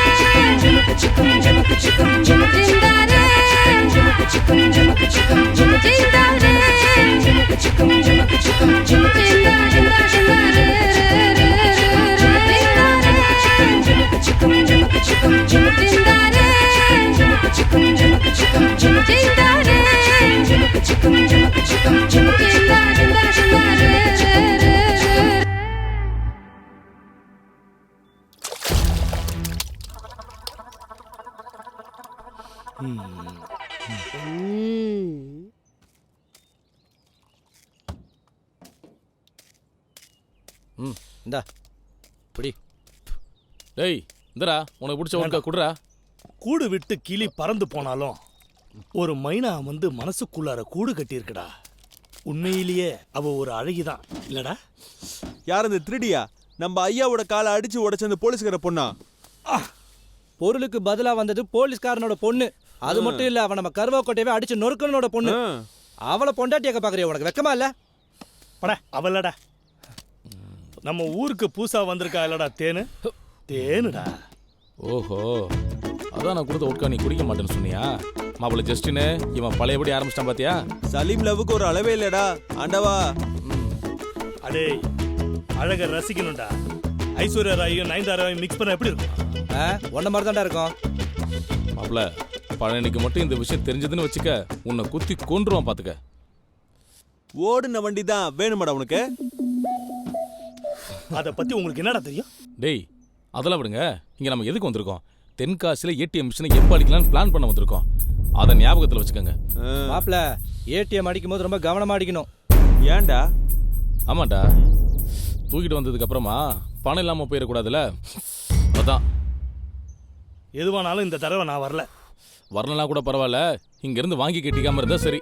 ஜிந்தாரே ம் இந்தா பிடி. டேய் இந்தடா உனக்கு பிடிச்ச ஒருக்கா குடுறா. கூடு விட்டு கிளி பறந்து போனாலும் ஒரு மைனா வந்து மனசுக்குள்ளார கூடு கட்டியிருக்குடா. உண்மையிலேயே அவ ஒரு அழகிதான் இல்லடா? யார் அந்த திருடியா? நம்ம ஐயாவோட காலை அடிச்சு உடைச்ச அந்த போலீஸ்கார பொண்ணா? பொருளுக்கு பதிலா வந்தது போலீஸ்காரனோட பொண்ணு. அது மட்டும் இல்ல, அவன் நம்ம கருவாக்கோட்டையவே அடிச்சு நொறுக்கனோட பொண்ணு. அவளை பொண்டாட்டியாக்க பாக்குறிய? உனக்கு வெக்கமா இல்ல? பட அவளடா. நம்ம ஊருக்கு பூசா வந்திருக்கா இல்லடா தேனு? தேனுடா. ஓஹோ, அதான் நான் கொடுத்த ஒட்கா நீ குடிக்க மாட்டேன்னு சொன்னியா? மாப்பிள்ள ஜஸ்டின்னு இவன் பழையபடி ஆரம்பிச்சிட்டான் பாத்தியா? சலீம் லவ்வுக்கு ஒரு அளவே இல்லடா ஆண்டவா. அடே அழக ரசிக்கணும்டா. ஐஸ்வர்யா ராயும் நயன்தாராவையும் மிக்ஸ் பண்ண எப்படி இருக்கும்? ஒன்ன மாதிரி தான்டா இருக்கும். மாப்பிள்ள பழனிக்கு மட்டும் இந்த விஷயம் தெரிஞ்சதுன்னு வச்சுக்க, உன்னை குத்தி கொன்றுவான் பாத்துக்க. ஓடுன வண்டி தான் வேணுமாடா உனக்கு? அத பத்தி உங்களுக்கு என்னடா தெரியும்? டேய் அதெல்லாம் விடுங்க, இங்க நம்ம எதுக்கு வந்திருக்கோம்? தென்காசில ஏடிஎம் மிஷினை எப்ப அடிக்கலாம்னு பிளான் பண்ண வந்திருக்கோம். அதை ஞாபகத்துல வச்சுக்கோங்க. மாப்பிள்ள ஏடிஎம் அடிக்கும் போது ரொம்ப கவனமா அடிக்கணும். ஏன்டா? ஆமாண்டா, தூக்கிட்டு வந்ததுக்கு அப்புறமா பணம் இல்லாம போயிடக்கூடாதுல, அதான். எதுவானாலும் இந்த தடவை நான் வரல. வரலனா கூட பரவாயில்ல, இங்க இருந்து வாங்கி கட்டிக்காம இருந்தா சரி.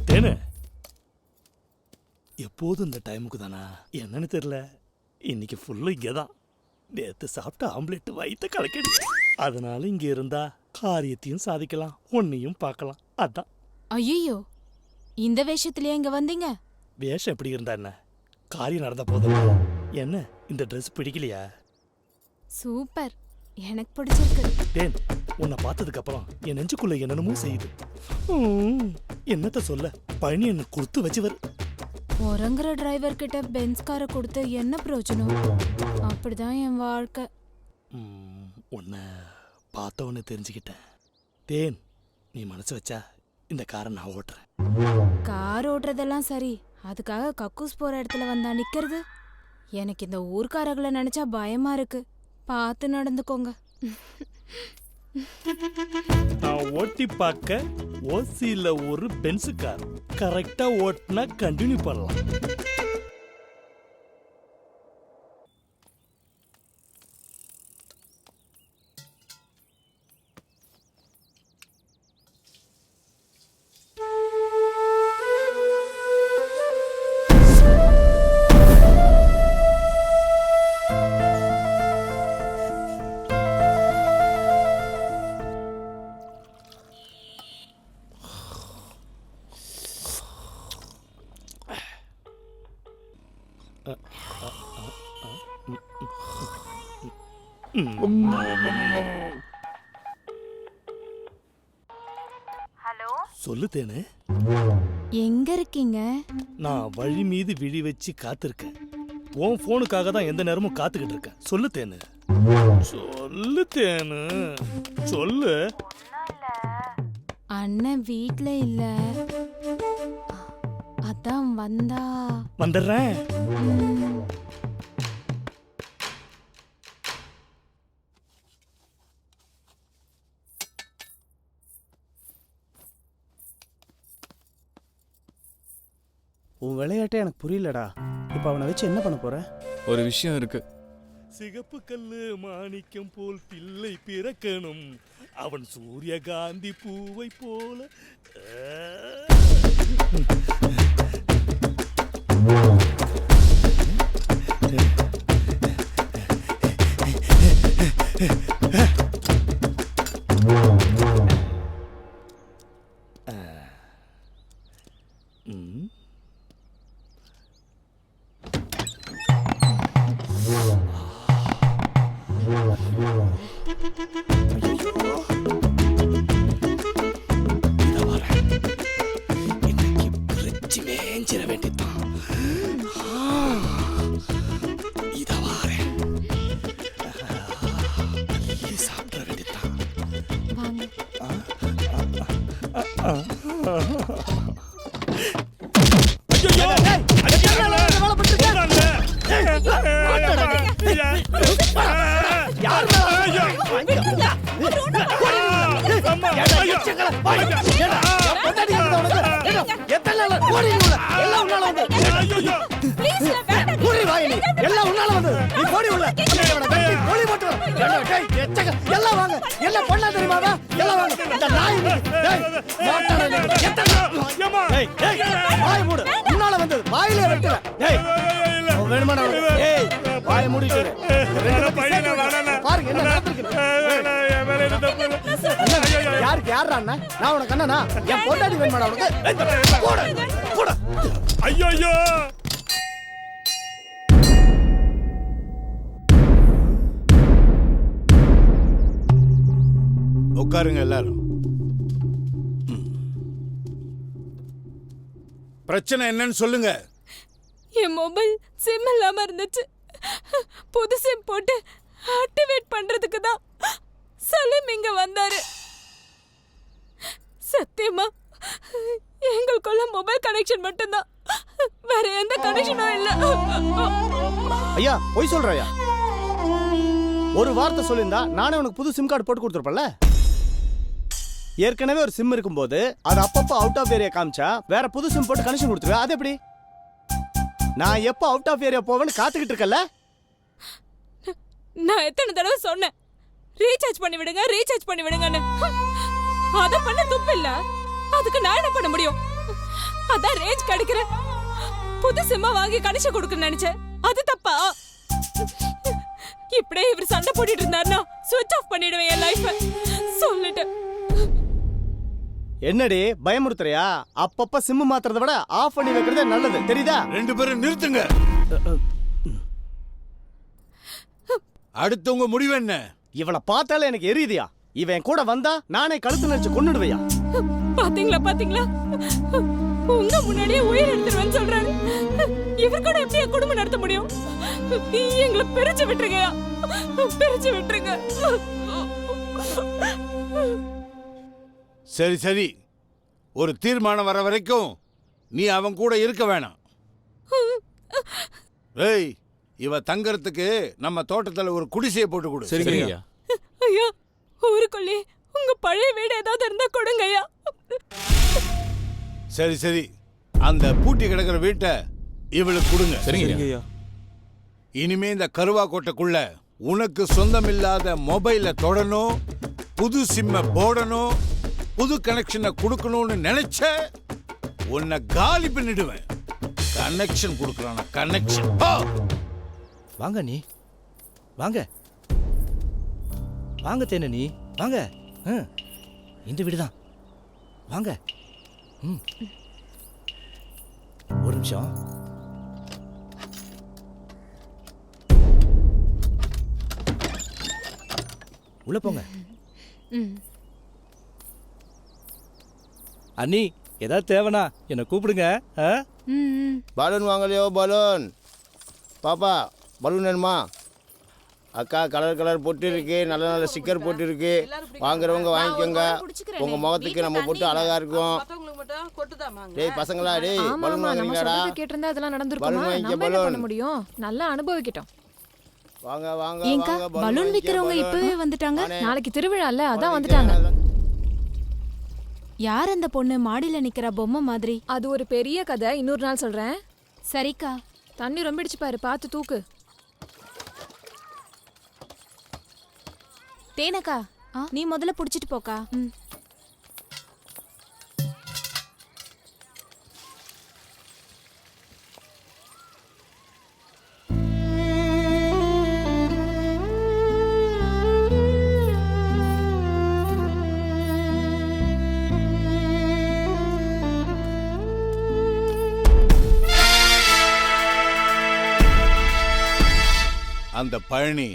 தேனு எப்போதும் இந்த டைமுக்கு தானா என்னன்னு தெரியல, இன்னைக்கு ஃபுல்லு இங்கதான். நேத்து சாப்பிட்ட ஆம்லெட் வயிற்ற கலக்கிடுச்சு. அதனால இங்க இருந்தா காரியத்தையும் சாதிக்கலாம், உன்னையும் பார்க்கலாம். அதான். ஐயோ, இந்த வேஷத்துலயே இங்க வந்தீங்க? வேஷம் எப்படி இருந்தா என்ன, காரியம் நடந்த போதும். என்ன இந்த ட்ரெஸ் பிடிக்கலையா? சூப்பர், எனக்கு பிடிச்சிருக்கு. தேன், உன்னை பார்த்ததுக்கு அப்புறம் என் நெஞ்சுக்குள்ள என்னென்னமோ செய்யுது. என்னத்த சொல்ல, பழனி என்ன கொடுத்து வச்சுவர். உறங்குற டிரைவர் கிட்ட பென்ஸ் காரை கொடுத்து என்ன பிரயோஜனம்? அப்படிதான் என் வாழ்க்கை. உன்னை பார்த்தவொன்னு தெரிஞ்சுக்கிட்டேன். தேன், நீ மனசு வச்சா இந்த காரை நான் ஓட்டுறேன். கார் ஓட்டுறதெல்லாம் சரி, அதுக்காக கக்கூஸ் போற இடத்துல வந்தா நிக்கிறது? எனக்கு இந்த ஊர்க்காரர்களை நினைச்சா பயமா இருக்கு. பார்த்து நடந்துக்கோங்க. நான் ஓட்டி பார்க்க ஓசியில ஒரு பென்ஸ் கார் கரெக்டா ஓட்டினா கண்டினியூ பண்ணலாம். ஹலோ, சொல்லு தேனு. எங்க இருக்கீங்க? நான் வழி மீது விழி வச்சு காத்திருக்கேன். உன் போனுக்காக தான் எந்த நேரமும் காத்துக்கிட்டு இருக்கேன். சொல்லு தேனு, சொல்லு தேனு, சொல்லு. அண்ணன் வீட்ல இல்ல, அதான் வந்தா வந்துடுறேன். உன் விளையாட்டே எனக்கு புரியலடா. இப்ப அவனை வச்சு என்ன பண்ண போற? ஒரு விஷயம் இருக்கு. சிகப்பு கல்லு மாணிக்கம் போல் பிள்ளை பிறக்கணும், அவன் சூரியகாந்தி பூவை போல. இன்னைக்கு பிரிச்சு மேஞ்சிட வேண்டியதான். யாருக்கு யாரா நான் உனக்கு அண்ணனா என் பொண்டாட்டி வேணுமாடா உனக்கு ஐயோ உட்காருங்க எல்லாரும். பிரச்சனை என்னன்னு சொல்லுங்க. என் மொபைல் சிம் இல்லாம இருந்துச்சு. புது சிம் போட்டு ஆக்டிவேட் பண்றதுக்கு தான் சலீம் இங்க வந்தாரு. சத்தியமா எங்களுக்குள்ள மொபைல் கனெக்ஷன் மட்டும்தான், வேற எந்த கனெக்ஷனும் இல்ல. ஐயா போய் சொல்றியா? ஒரு வார்த்தை சொல்லியிருந்தா நானே உனக்கு புது சிம் கார்டு போட்டு கொடுத்துருப்பேன்ல. ஏற்கனவே ஒரு சிம் இருக்கும்போது அது அப்பப்போ அவுட் ஆஃப் ஏரியா காமிச்சா வேற புது சிம் போட்டு கனெக்ஷன் கொடுத்துருவேன். அது எப்படி? நான் எப்போ அவுட் ஆஃப் ஏரியா போவேன்னு காத்துக்கிட்டு இருக்கல. நான் எத்தனை தடவை சொன்னேன் ரீசார்ஜ் பண்ணி விடுங்க, ரீசார்ஜ் பண்ணி விடுங்கன்னு. அத பண்ண துப்பு இல்ல, அதுக்கு நான் என்ன பண்ண முடியும்? அதான் ரேஞ்ச் கிடைக்கிற புது சிம்மா வாங்கி கனெக்ஷன் கொடுக்க நினைச்சேன். அது தப்பா? இப்படியே இவர் சண்டை போட்டுட்டு இருந்தாருன்னா ஸ்விட்ச் ஆஃப் பண்ணிடுவேன் என் லைஃப. சொல்லிட்டேன். என்னடி பயமுறுத்துறியா? அப்பப்ப சிம் மாத்துறத விட ஆஃப் பண்ணி வைக்கிறதே நல்லது, தெரியுதா? ரெண்டு பேரும் நிறுத்துங்க. அடுத்து உங்க முடிவு என்ன? இவளை பார்த்தாலே எனக்கு எரியுதியா. இவன் கூட வந்தா நானே கழுத்து நெரிச்சு கொன்னுடுவையா. பாத்தீங்களா பாத்தீங்களா, உங்க முன்னாடியே உயிர் எடுத்துருவேன்னு சொல்றாரு. இவர் கூட எப்படி என் குடும்பம் நடத்த முடியும்? எங்களை பிரிச்சு விட்டுருங்கயா, பிரிச்சு விட்டுருங்க. சரி சரி, ஒரு தீர்மானம் வர வரைக்கும் நீ அவன் கூட இருக்க வேணாம். ஏய், இவ தங்கறதுக்கு நம்ம தோட்டத்துல ஒரு குடிசையை போட்டு கொடு. சரிங்கய்யா. ஐயா, ஊருக்குள்ளே உங்க பழைய வீடு ஏதாவது இருந்தா கொடுங்க ஐயா. சரி சரி, அந்த பூட்டி கிடக்கிற வீட்டை இவளுக்கு கொடுங்க. சரிங்கய்யா. இனிமே இந்த கருவா கோட்டைக்குள்ள உனக்கு சொந்தமில்லாத மொபைலை தொடணும், புது சிம்மை போடணும், புது கனெக்ஷனை கொடுக்கணும்னு நினைச்ச உன்னை காலி பண்ணிடுவேன். கனெக்ஷன் கொடுக்கறானா? கனெக்ஷன். வாங்க நீ வாங்க வாங்க தேன நீ வாங்க. இந்த வீடுதான், வாங்க. ஒரு நிமிஷம். உள்ள போங்க. அண்ணி ஏதாவது தேவைனா என்ன கூப்பிடுங்க. பலூன் வாங்கலையோ? பலூன் பாப்பா, பலூன் வேணுமா? அக்கா கலர் கலர் பொட்டு இருக்கு, நல்ல நல்ல ஸ்டிக்கர் போட்டு இருக்கு, வாங்குறவங்க வாங்கிக்கோங்க. உங்க முகத்துக்கு நம்ம பொட்டு அழகா இருக்கும். டேய் பசங்களா, டேய் பலூன் வாங்குறீங்களாடா? கேட்டிருந்தா அதெல்லாம் நடந்துருக்குமா? பலூன் வாங்கிக்க. நம்ம என்ன பலூன் பண்ண முடியும்? நல்லா அனுபவிக்கட்டும். வாங்க வாங்க ஏங்கா, வாங்க. பலூன் விக்கிறவங்க பலூன். இப்பவே வந்துட்டாங்க. வாணே. நாளைக்கு திருவிழா இல்ல, அதான் வந்துட்டாங்க. யார் அந்த பொண்ணு மாடியில நிக்கிற பொம்மை மாதிரி? அது ஒரு பெரிய கதை, இன்னொரு நாள் சொல்றேன். சரிக்கா. தண்ணி ரொம்பிடுச்சு பாரு, பார்த்து தூக்கு. தேனக்கா, நீ முதல்ல புடிச்சிட்டு போக்கா. அந்த பழனி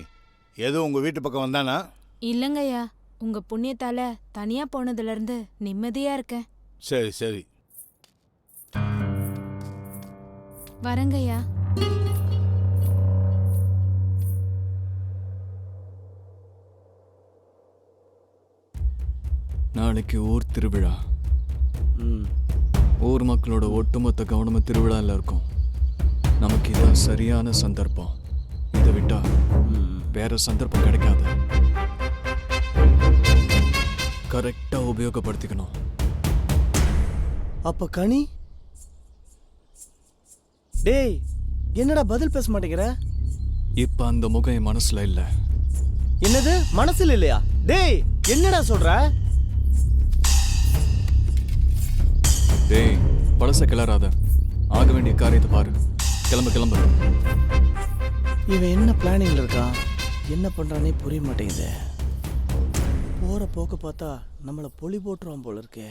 எதுவும் உங்க வீட்டு பக்கம் வந்தானா? இல்லங்கய்யா, உங்க புண்ணியத்தால தனியா போனதுல இருந்து நிம்மதியா இருக்கேன். சரி சரி. வரங்கய்யா. நாளைக்கு ஊர் திருவிழா. ஊர் மக்களோட ஒட்டுமொத்த கவனமும் திருவிழால இருக்கும். நமக்கு இதான் சரியான சந்தர்ப்பம். இதை விட்டா வேற சந்தர்ப்பம் கிடைக்காது. கரெக்டா உபயோகப்படுத்திக்கணும். அப்ப கனி? டேய், என்னடா பதில் பேச மாட்டேங்கிற? இப்ப அந்த முகம் என் மனசுல இல்ல. என்னது மனசுல இல்லையா? டேய், என்னடா சொல்ற? டேய், பழச கிளறாத. ஆக வேண்டிய காரியத்தை பாரு. கிளம்பு கிளம்பு. இவன் என்ன பிளானிங்ல இருக்கான்? என்ன பண்றானே புரிய மாட்டேங்குது. போற போக்க பார்த்தா நம்மள பொலி போட்டுருவான் போல இருக்கே.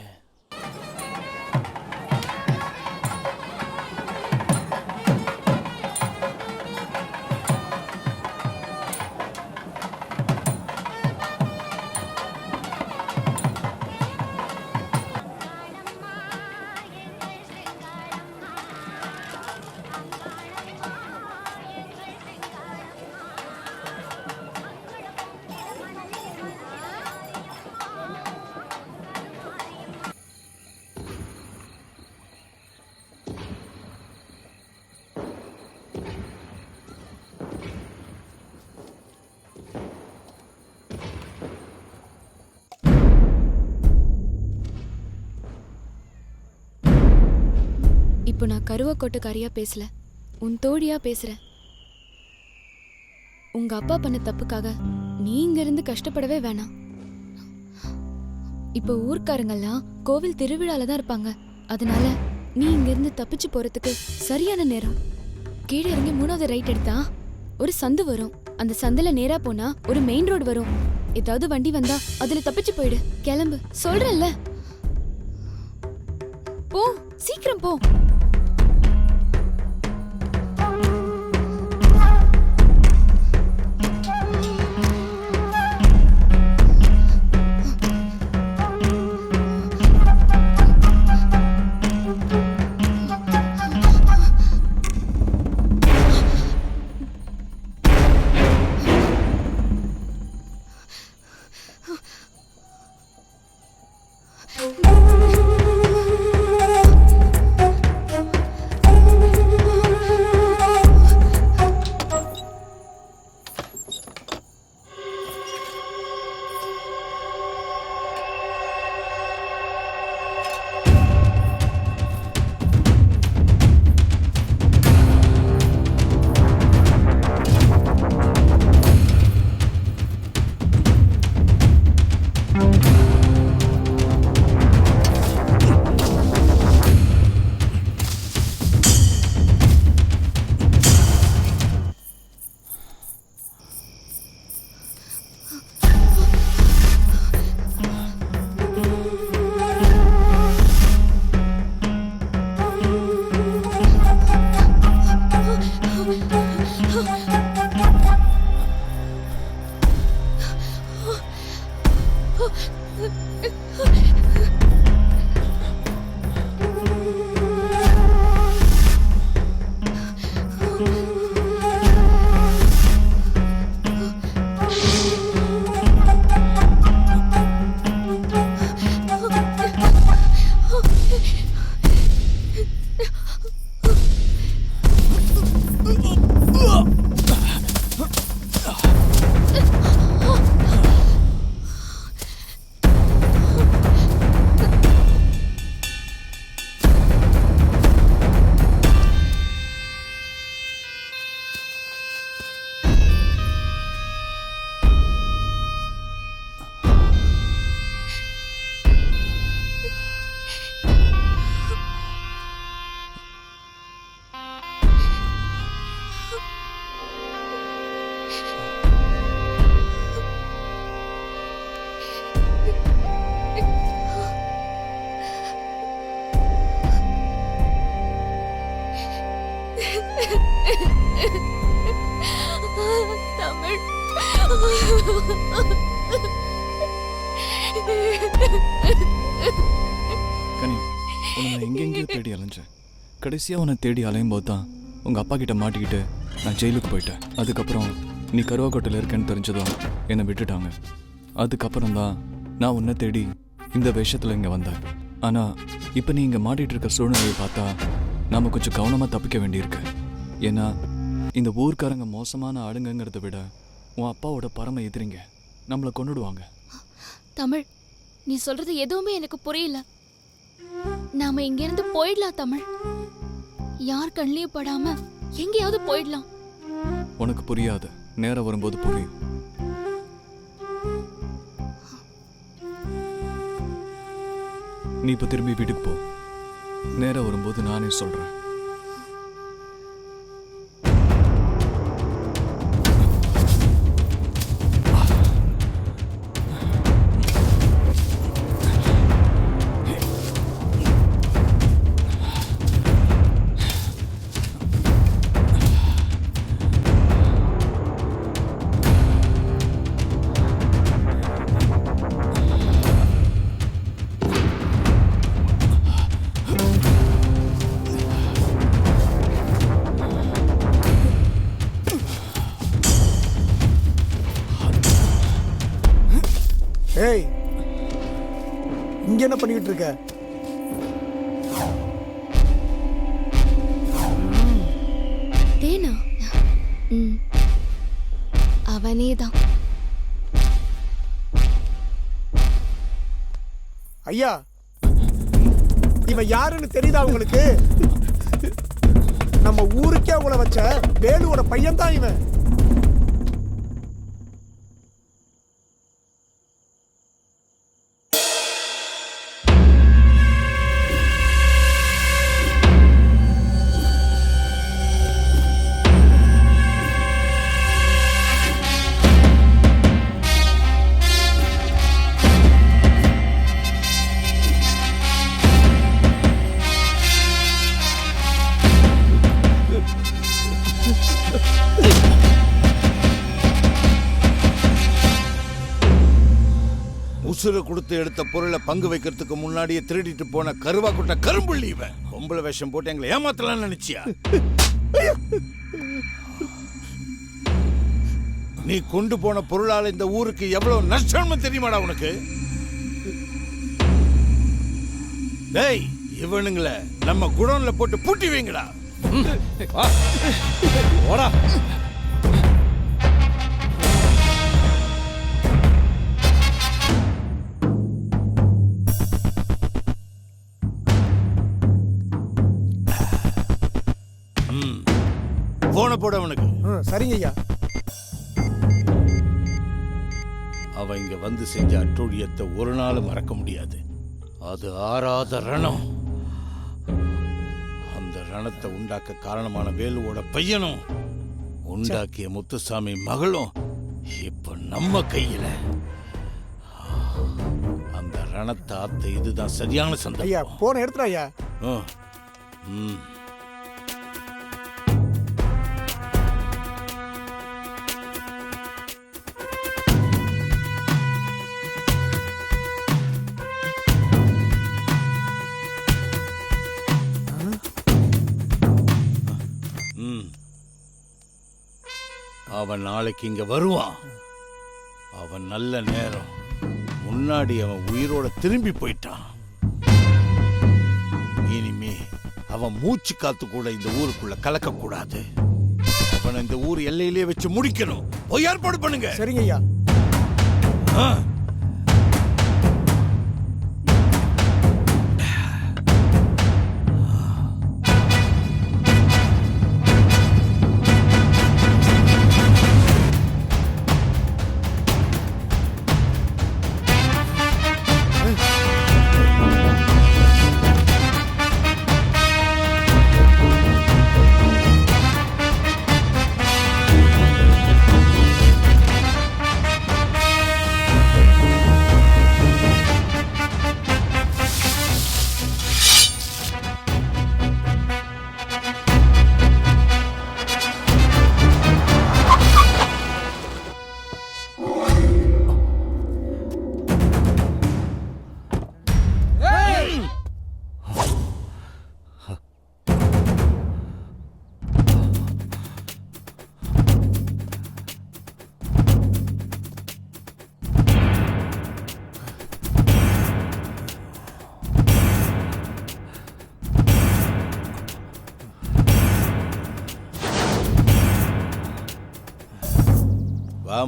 இப்போ நான் கருவக்கோட்டைக்காரியா பேசல, உன் தோழியா பேசுறேன். உங்க அப்பா பண்ண தப்புக்காக நீ இங்க இருந்து கஷ்டப்படவே வேணாம். இப்போ ஊர்க்காரங்கெல்லாம் கோவில் திருவிழால தான் இருப்பாங்க. அதனால நீ இங்க இருந்து தப்பிச்சு போறதுக்கு சரியான நேரம். கீழே இறங்கி 3வது ரைட் எடுத்தா ஒரு சந்து வரும். அந்த சந்துல நேரா போனா ஒரு மெயின் ரோடு வரும். ஏதாவது வண்டி வந்தா அதுல தப்பிச்சு போயிடு. கிளம்பு, சொல்றேன்ல. போ, சீக்கிரம் போ. தமிழ். கனி, உன்னை நான் எங்கெங்கேயோ தேடி அலைஞ்சேன். கடைசியாக உன்னை தேடி அலையும் போது தான் உங்கள் அப்பா கிட்ட மாட்டிக்கிட்டு நான் ஜெயிலுக்கு போயிட்டேன். அதுக்கப்புறம் நீ கருவாக்கோட்டையில் இருக்கேன்னு தெரிஞ்சதும் என்னை விட்டுட்டாங்க. அதுக்கப்புறம் தான் நான் உன்னை தேடி இந்த விஷயத்தில் இங்கே வந்தேன். ஆனால் இப்போ நீ இங்கே மாட்டிகிட்டு இருக்க சூழ்நிலையை பார்த்தா நாம் கொஞ்சம் கவனமாக தப்பிக்க வேண்டியிருக்கு. ஏன்னா இந்த ஊர்க்காரங்க மோசமான ஆளுங்கிறத விட உன் அப்பாவோட பரம எதிரிங்க, நம்மளை கொண்டுடுவாங்க. தமிழ், நீ சொல்றது எதுவுமே எனக்கு புரியல. நாம இங்க இருந்து போயிடலாம் தமிழ். யார் கண்ணிலையும் படாம எங்கேயாவது போயிடலாம். உனக்கு புரியாது, நேரம் வரும்போது புரியும். நீ இப்ப திரும்பி வீட்டுக்கு போ. நேரம் வரும்போது நானே சொல்றேன். ஏய், இங்க என்ன பண்ணிக்கிட்டு இருக்க? தேனா? அவனேதான். ஐயா, இவன் யாருன்னு தெரியுதா உங்களுக்கு? நம்ம ஊருக்கே உங்களை வச்ச வேலுவோட பையன் தான் இவன். உசுரை கொடுத்து எடுத்த பொருளை பங்கு வைக்கிறதுக்கு முன்னாடியே திருடிட்டு போன கருவா குட்ட கரும்புள்ளி இவன். பொம்பளை வேஷம் போட்டு எங்களை ஏமாத்தலாம் நினைச்சியா? நீ கொண்டு போன பொருளால இந்த ஊருக்கு எவ்வளவு நஷ்டம்னு தெரியுமாடா உனக்கு? டேய், இவனுங்களை நம்ம குடோன்ல போட்டு பூட்டி வைங்கடா. ஓடா. போன போட அவனுக்கு. சரிங்க ஐயா. அவன் இங்க வந்து செஞ்ச அட்டூழியத்தை ஒரு நாள் மறக்க முடியாது. அது ஆறாத ரணம். அந்த ரணத்தை உண்டாக்க காரணமான வேலுவோட பையனும் உண்டாக்கிய முத்துசாமி மகளும் இப்ப நம்ம கையில. அந்த ரணத்தை ஆத்த இதுதான் சரியான சந்தர்ப்பம். ஐயா, போன எடுத்துடா ஐயா. அவன் நாளைக்கு இங்க வருவான். அவன் நல்ல நேரம். முன்னாடி அவன் உயிரோட திரும்பி போயிட்டான். இனிமே அவன் மூச்சு காத்து கூட இந்த ஊருக்குள்ள கலக்க கூடாது. அவனை இந்த ஊர் எல்லையிலே வச்சு முடிக்கணும். போய் ஏற்பாடு பண்ணுங்க. சரிங்க ஐயா.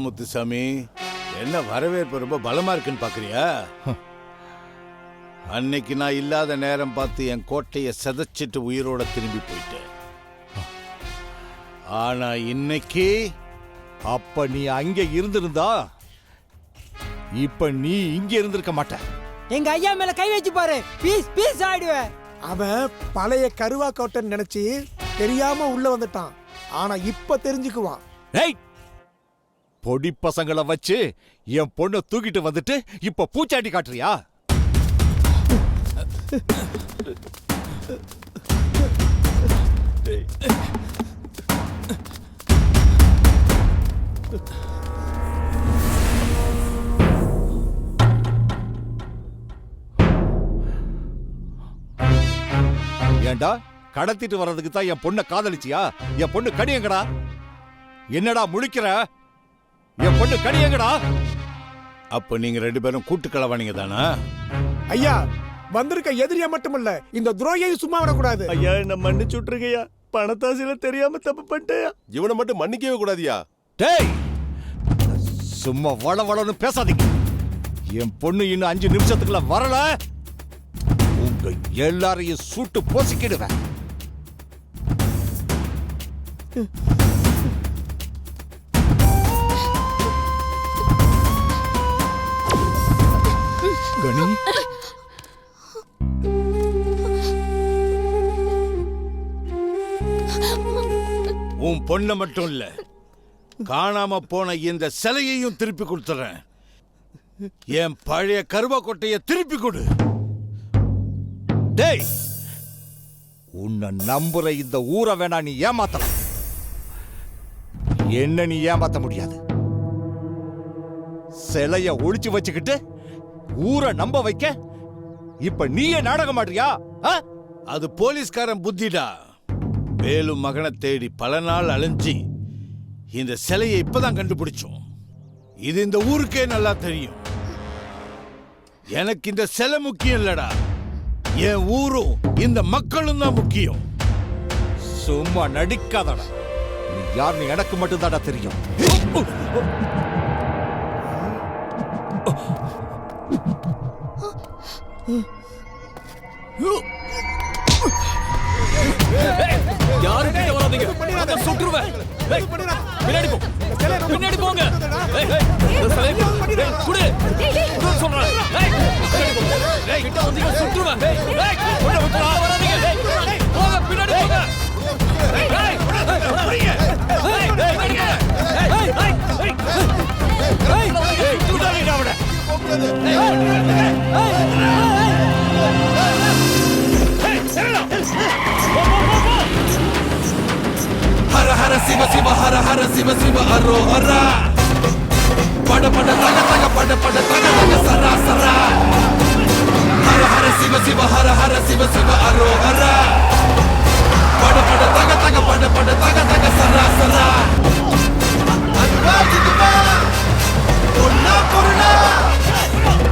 முத்துசாமி, என்ன வரவேற்பு ரொம்ப பலமா இருக்குன்னு பாக்குறியா? அன்னைக்கு நான் இல்லாத நேரம் பார்த்து என் கோட்டையை செதைச்சிட்டு உயிரோட திரும்பி போயிட்டேன். ஆனா இன்னைக்கு அப்ப நீ அங்க இருந்திருந்தா இப்ப நீ இங்க இருந்திருக்க மாட்ட. எங்க ஐயா மேல கை வச்சு பாரு, பீஸ் பீஸ் ஆயிடுவேன். அவன் பழைய கருவா கோட்டைன்னு நினைச்சு தெரியாம உள்ள வந்துட்டான். ஆனா இப்ப தெரிஞ்சுக்குவான். ஏய், பொடி பசங்களை வச்சு என் பொண்ணை தூக்கிட்டு வந்துட்டு இப்ப பூச்சாண்டி காட்டுறியா? ஏண்டா, கடத்திட்டு வர்றதுக்கு தான் என் பொண்ணை காதலிச்சியா? என் பொண்ணு கடியங்கடா. என்னடா முழிக்கிற? என் பொண்ணு கடியங்கடா. அப்ப நீங்க 2 பேரும் கூட்டு களவாணிங்க தானா? ஐயா, வந்திருக்க எதிரியா மட்டுமல்ல, இந்த துரோகியையும் சும்மா விடக்கூடாது. ஐயா, என்ன மன்னிச்சு விட்டுருங்கய்யா. பணத்தாசில தெரியாம தப்பு பண்ணிட்டேயா. இவனை மட்டும் மன்னிக்கவே கூடாதியா. டேய், சும்மா வளவளன்னு பேசாதீங்க. என் பொண்ணு இன்னும் 5 நிமிஷத்துக்குள்ள வரல, உங்க எல்லாரையும் சுட்டு போசிக்கிடுவேன். கணி, உன் பொண்ணை மட்டும் இல்ல, காணாம போன இந்த சிலையையும் திருப்பி கொடுத்துறேன். என் பழைய கருவா கோட்டையை திருப்பி கொடு. டேய், உன்னை நம்புற இந்த ஊரை வேணா நீ ஏமாத்தலாம், என்ன நீ ஏமாத்த முடியாது. சிலைய ஒளிச்சு வச்சுக்கிட்டு ஊரை நம்ப வைக்க இப்ப நீயே நாடகம் ஆடுறியா? அது போலீஸ்காரன் புத்திடா. வேலு மகனை தேடி பல நாள் அலைஞ்சி இந்த சிலையை இப்பதான் கண்டுபிடிச்சோம். இது இந்த ஊருக்கே நல்லா தெரியும். எனக்கு இந்த சிலை முக்கியம் இல்லடா, என் ஊரும் இந்த மக்களும் தான் முக்கியம். சும்மா நடிக்காதடா. நீ யாருன்னு எனக்கு மட்டும்தாடா தெரியும். யாரும் கிட்ட வராதீங்க, நான் சுட்டுருவேன். பின்னாடி போ, பின்னாடி போங்க. குடு சொல்றேன். கிட்ட வந்தீங்க சுட்டுருவேன். வராதீங்க, போங்க, பின்னாடி போங்க. ஹர ஹர சிவ சிவ ஹர ஹர சிவ சிவ அரோ ஹரா பட பட தக தக பட பட தக தக சரா சரா ஹர ஹர சிவ சிவ ஹர ஹர சிவ சிவ அரோ ஹரா பட பட தக தக பட பட தக தக சரா சரா அதுவா இதுவா பொன்னா பொருளா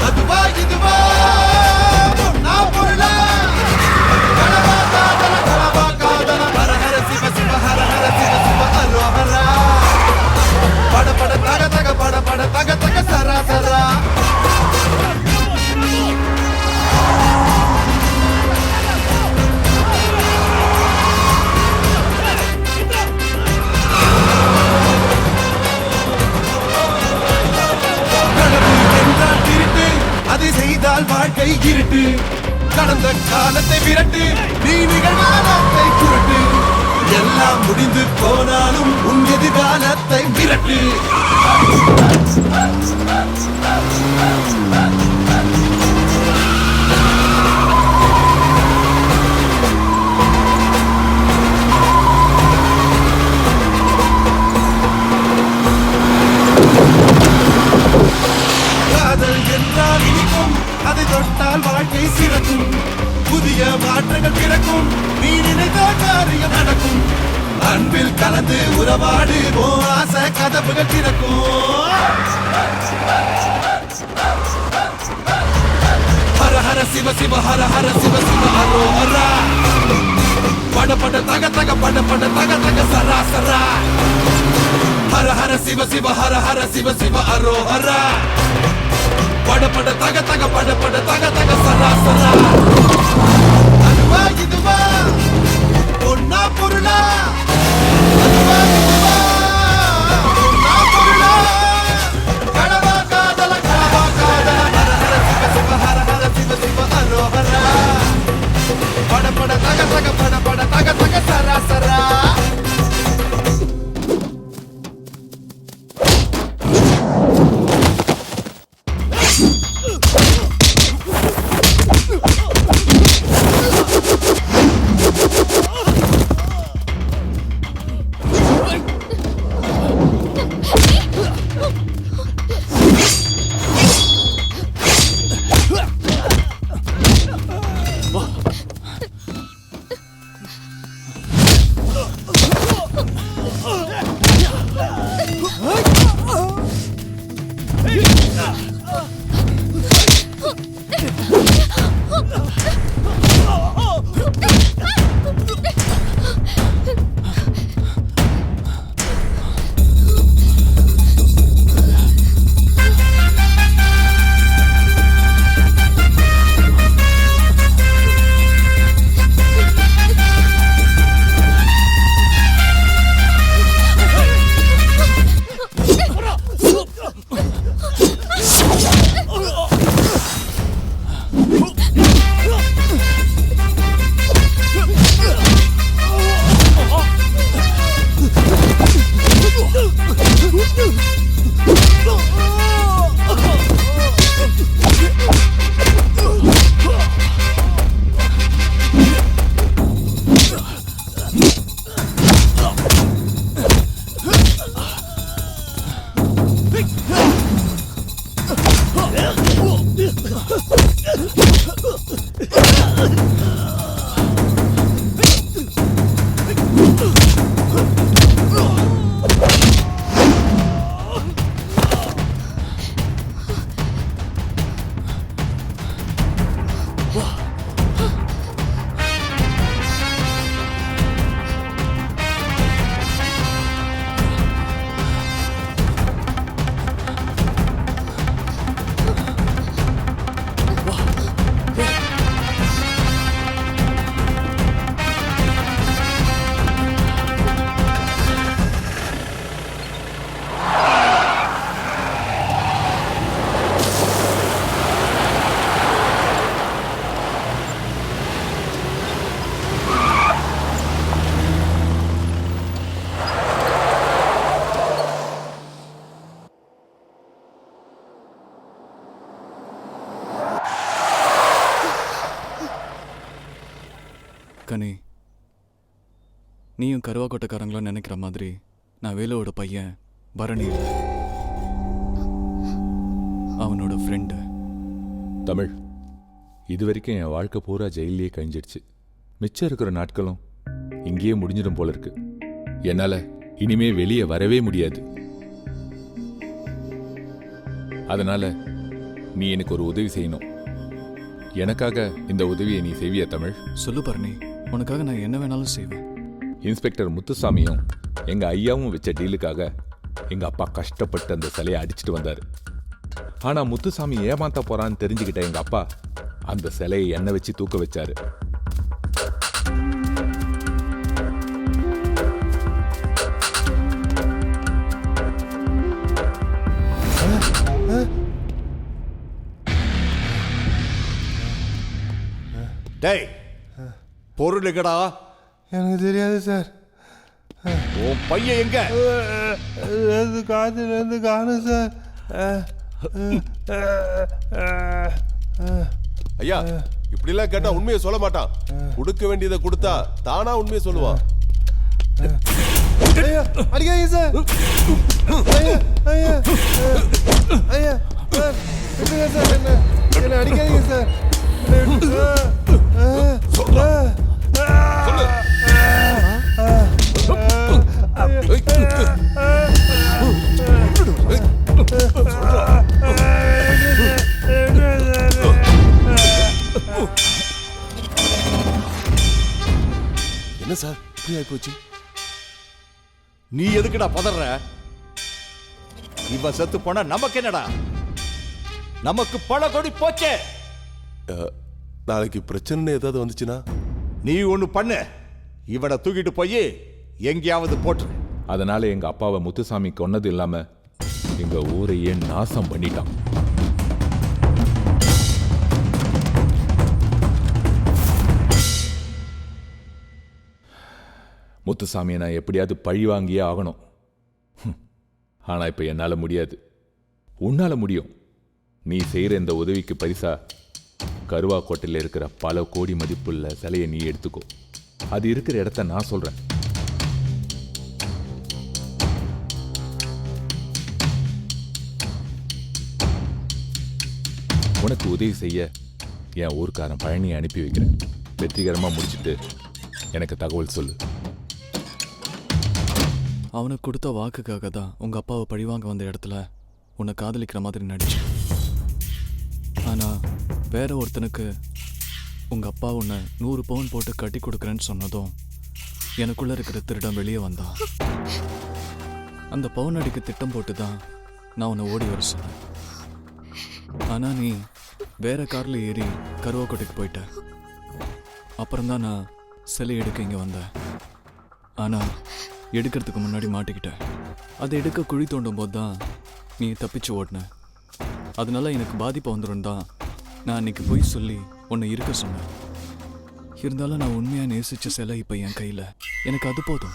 அதுவா இதுவா பொன்னா பொருளா கலவா காதல கலவா காதல ஹர ஹர சிவ சிவ ஹர ஹர சிவ சிவ அரோ ஹரா பட பட தக தக பட பட தக தக சரா சரா அதை செய்தால் வாழ்க்கை இருட்டு கடந்த காலத்தை விரட்டு நீ நிகழ்காலத்தை புரட்டு எல்லாம் முடிந்து போனாலும் உன் எதிர்காலத்தை விரட்டு காதல் என்றால் இனிக்கும் அதை தொட்டால் வாழ்க்கை சிறக்கும் புதிய மாற்றங்கள் பிறக்கும் நீ நினைத்த காரியம் நடக்கும் அன்பில் கலந்து உறவாடு ஓ ஆசை கதவுகள் திறக்கும் ஹர ஹர சிவ சிவ ஹர ஹர சிவ சிவ அரோ ஹரா பட பட தக தக பட பட தக தக சரா சரா ஹர ஹர சிவ சிவ ஹர ஹர சிவ சிவ அரோ ஹரா படபட தக தக படபட தக தக சரா சரா அதுவா இதுவா ஒன்னா பொருளா அதுவா இதுவா ஒன்னா பொருளா கடவா காதல ஹர ஹர சிவ சிவ ஹர ஹர சிவ சிவ அரோஹரா படபட தக தக படபட தக தக சரா சரா கனி, நீயும் கருவாக்கோட்டைக்காரங்களும் நினைக்கிற மாதிரி நான் வேலுவோட பையன் பரணி இல்லை. அவனோட ஃப்ரெண்டு. தமிழ், இது வரைக்கும் என் வாழ்க்கை பூரா ஜெயிலே கழிஞ்சிடுச்சு. மிச்சம் இருக்கிற நாட்களும் இங்கேயே முடிஞ்சிடும் போல இருக்கு. என்னால் இனிமே வெளியே வரவே முடியாது. அதனால நீ எனக்கு ஒரு உதவி செய்யணும். எனக்காக இந்த உதவியை நீ செய்வியா தமிழ்? சொல்லு பரணி, உனக்காக நான் என்ன வேணாலும் செய்வேன். இன்ஸ்பெக்டர் முத்துசாமியும் எங்க ஐயாவும் வச்ச டீலுக்காக எங்க அப்பா கஷ்டப்பட்டு அந்த சிலையை அடிச்சுட்டு வந்தாரு. ஆனா முத்துசாமி ஏமாத்த போறான்னு தெரிஞ்சுக்கிட்ட எங்க அப்பா அந்த சிலையை எண்ணெய் வச்சு தூக்க வச்சாரு. டேய், பொருளுக்கடா? எனக்கு தெரியாது சார். உன் பையன் எங்க? காத்துல காணும் சார். ஐயா, இப்படி எல்லாம் கேட்டா உண்மையை சொல்ல மாட்டான். கொடுக்க வேண்டியதை கொடுத்தா தானா உண்மையை சொல்லுவான். அடிக்காதீங்க சார். ஐயா ஐயா ஐயா சார், விட்டுங்க சார், என்ன அடிக்காதீங்க சார். என்ன சார் இப்படி ஆகி போச்சு? நீ எதுக்குடா பதற? இவன் செத்து போனா நமக்கு என்னடா? நமக்கு பல கோடி போச்சே. நாளைக்கு பிரச்சனை ஏதாவது வந்துச்சுன்னா நீ ஒண்ணு பண்ணு, இவனை தூக்கிட்டு போய் எங்கேயாவது போட்டு. அதனால எங்க அப்பாவை முத்துசாமி கொன்னது இல்லாம எங்க ஊரையே நாசம் பண்ணிட்டான். முத்துசாமியை நான் எப்படியாவது பழி வாங்கியே ஆகணும். ஆனா இப்ப என்னால முடியாது. உன்னால முடியும். நீ செய்யற இந்த உதவிக்கு பரிசா கருவாக்கோட்டையில் இருக்கிற பல கோடி மதிப்புள்ள சிலையை நீ எடுத்துக்கோ. அது இருக்கிற இடத்த நான் சொல்றேன். உனக்கு உதவி செய்ய என் ஊர்க்காரன் பழனியை அனுப்பி வைக்கிறேன். வெற்றிகரமா முடிச்சிட்டு எனக்கு தகவல் சொல்லு. அவனுக்கு கொடுத்த வாக்குக்காக தான் உங்க அப்பாவை பழிவாங்க வந்த இடத்துல உன்னை காதலிக்கிற மாதிரி நடிச்சு. ஆனா வேற ஒருத்தனுக்கு உங்க அப்பா உன்னை 100 பவுன் போட்டு கட்டி கொடுக்குறேன்னு சொன்னதும் எனக்குள்ள இருக்கிற திருடம் வெளியே வந்தான். அந்த பவுன் அடிக்கு திட்டம் போட்டு தான் நான் உன்னை ஓடி வர சொன்னேன். ஆனா நீ வேற கார்ல ஏறி கருவாக்கோட்டைக்கு போயிட்ட. அப்புறம்தான் நான் சிலை எடுக்க இங்க வந்தேன். ஆனா எடுக்கிறதுக்கு முன்னாடி மாட்டிக்கிட்டேன். அதை எடுக்க குழி தோண்டும் போது தான் நீ தப்பிச்சு ஓடின. அதனால எனக்கு பாதிப்பு வந்துடும் தான் நான் அன்னைக்கு போய் சொல்லி உன்னை இருக்க சொன்னேன். இருந்தாலும் நான் உண்மையா நேசிச்ச சிலை இப்ப என் கையில. எனக்கு அது போதும்.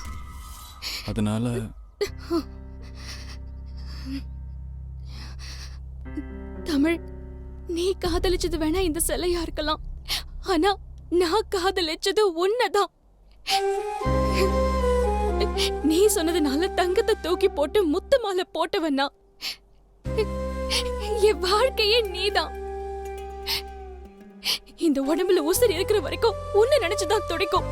அதனால தமிழ், நீ காதலிச்சது வேணா இந்த சிலையா இருக்கலாம். ஆனா நான் காதலிச்சது உன்னதான். நீ சொன்னதுனால தங்கத்தை தூக்கி போட்டு முத்து மாலை போட்டவனா? என் வாழ்க்கையே நீதான். இந்த உடம்புல உசுர் இருக்கிற வரைக்கும் உன்னை நினைச்சுதான் துடிக்கும்.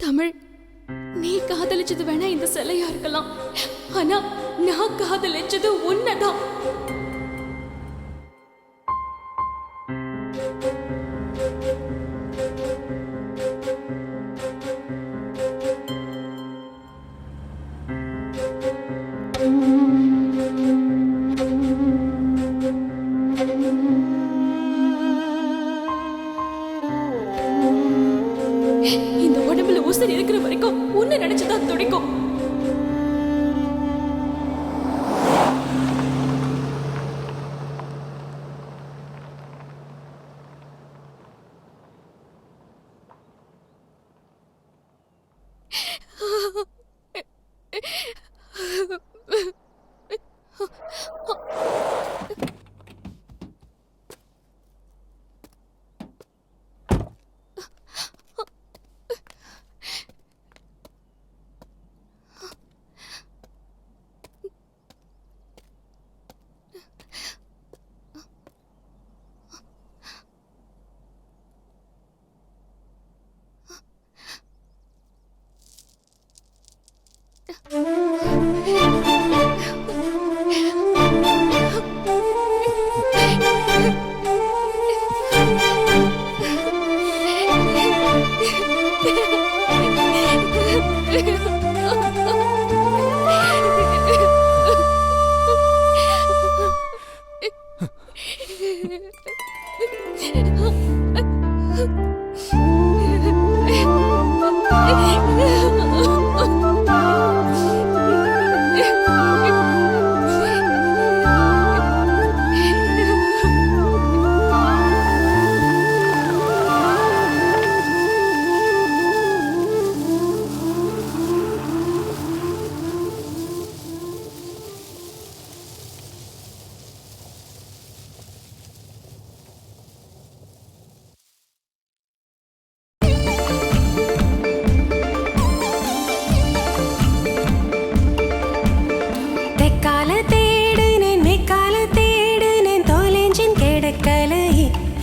தமிழ், நீ காதலிச்சது வேணா இந்த சிலையா இருக்கலாம். ஆனா நான் காதலிச்சது உன்னதான். இந்த உடம்புல உசுர் இருக்கிற வரைக்கும் உன்னை நினைச்சுதான் துடிக்கும்.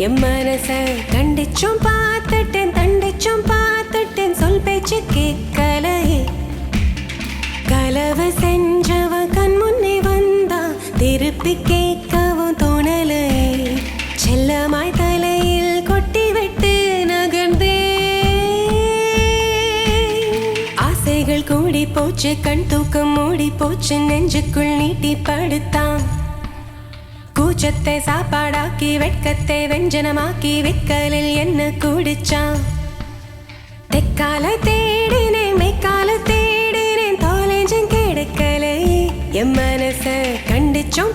என் மனச கண்டிச்சும் பார்த்துட்டேன் தண்டிச்சும் பார்த்துட்டேன் சொல் பேச்சு கேட்கலையே கலவை செஞ்சவன் கண் முன்னே வந்தா திருப்பி கேட்கவும் தோணலையே செல்லமாய் தலையில் கொட்டி விட்டு நகர்ந்தே ஆசைகள் கூடி போச்சு கண் தூக்கம் மூடி போச்சு நெஞ்சுக்குள் நீட்டி படுத்தான் கூச்சத்தை சாப்பாடாக்கி வெட்கத்தை வெஞ்சனமாக்கி விக்கலில் என்ன குடிச்சான் தெக்கால தேடினேன் மெக்கால தேடினேன் தொலைஞ்சும் கிடைக்கலை என் மனச கண்டிச்சும்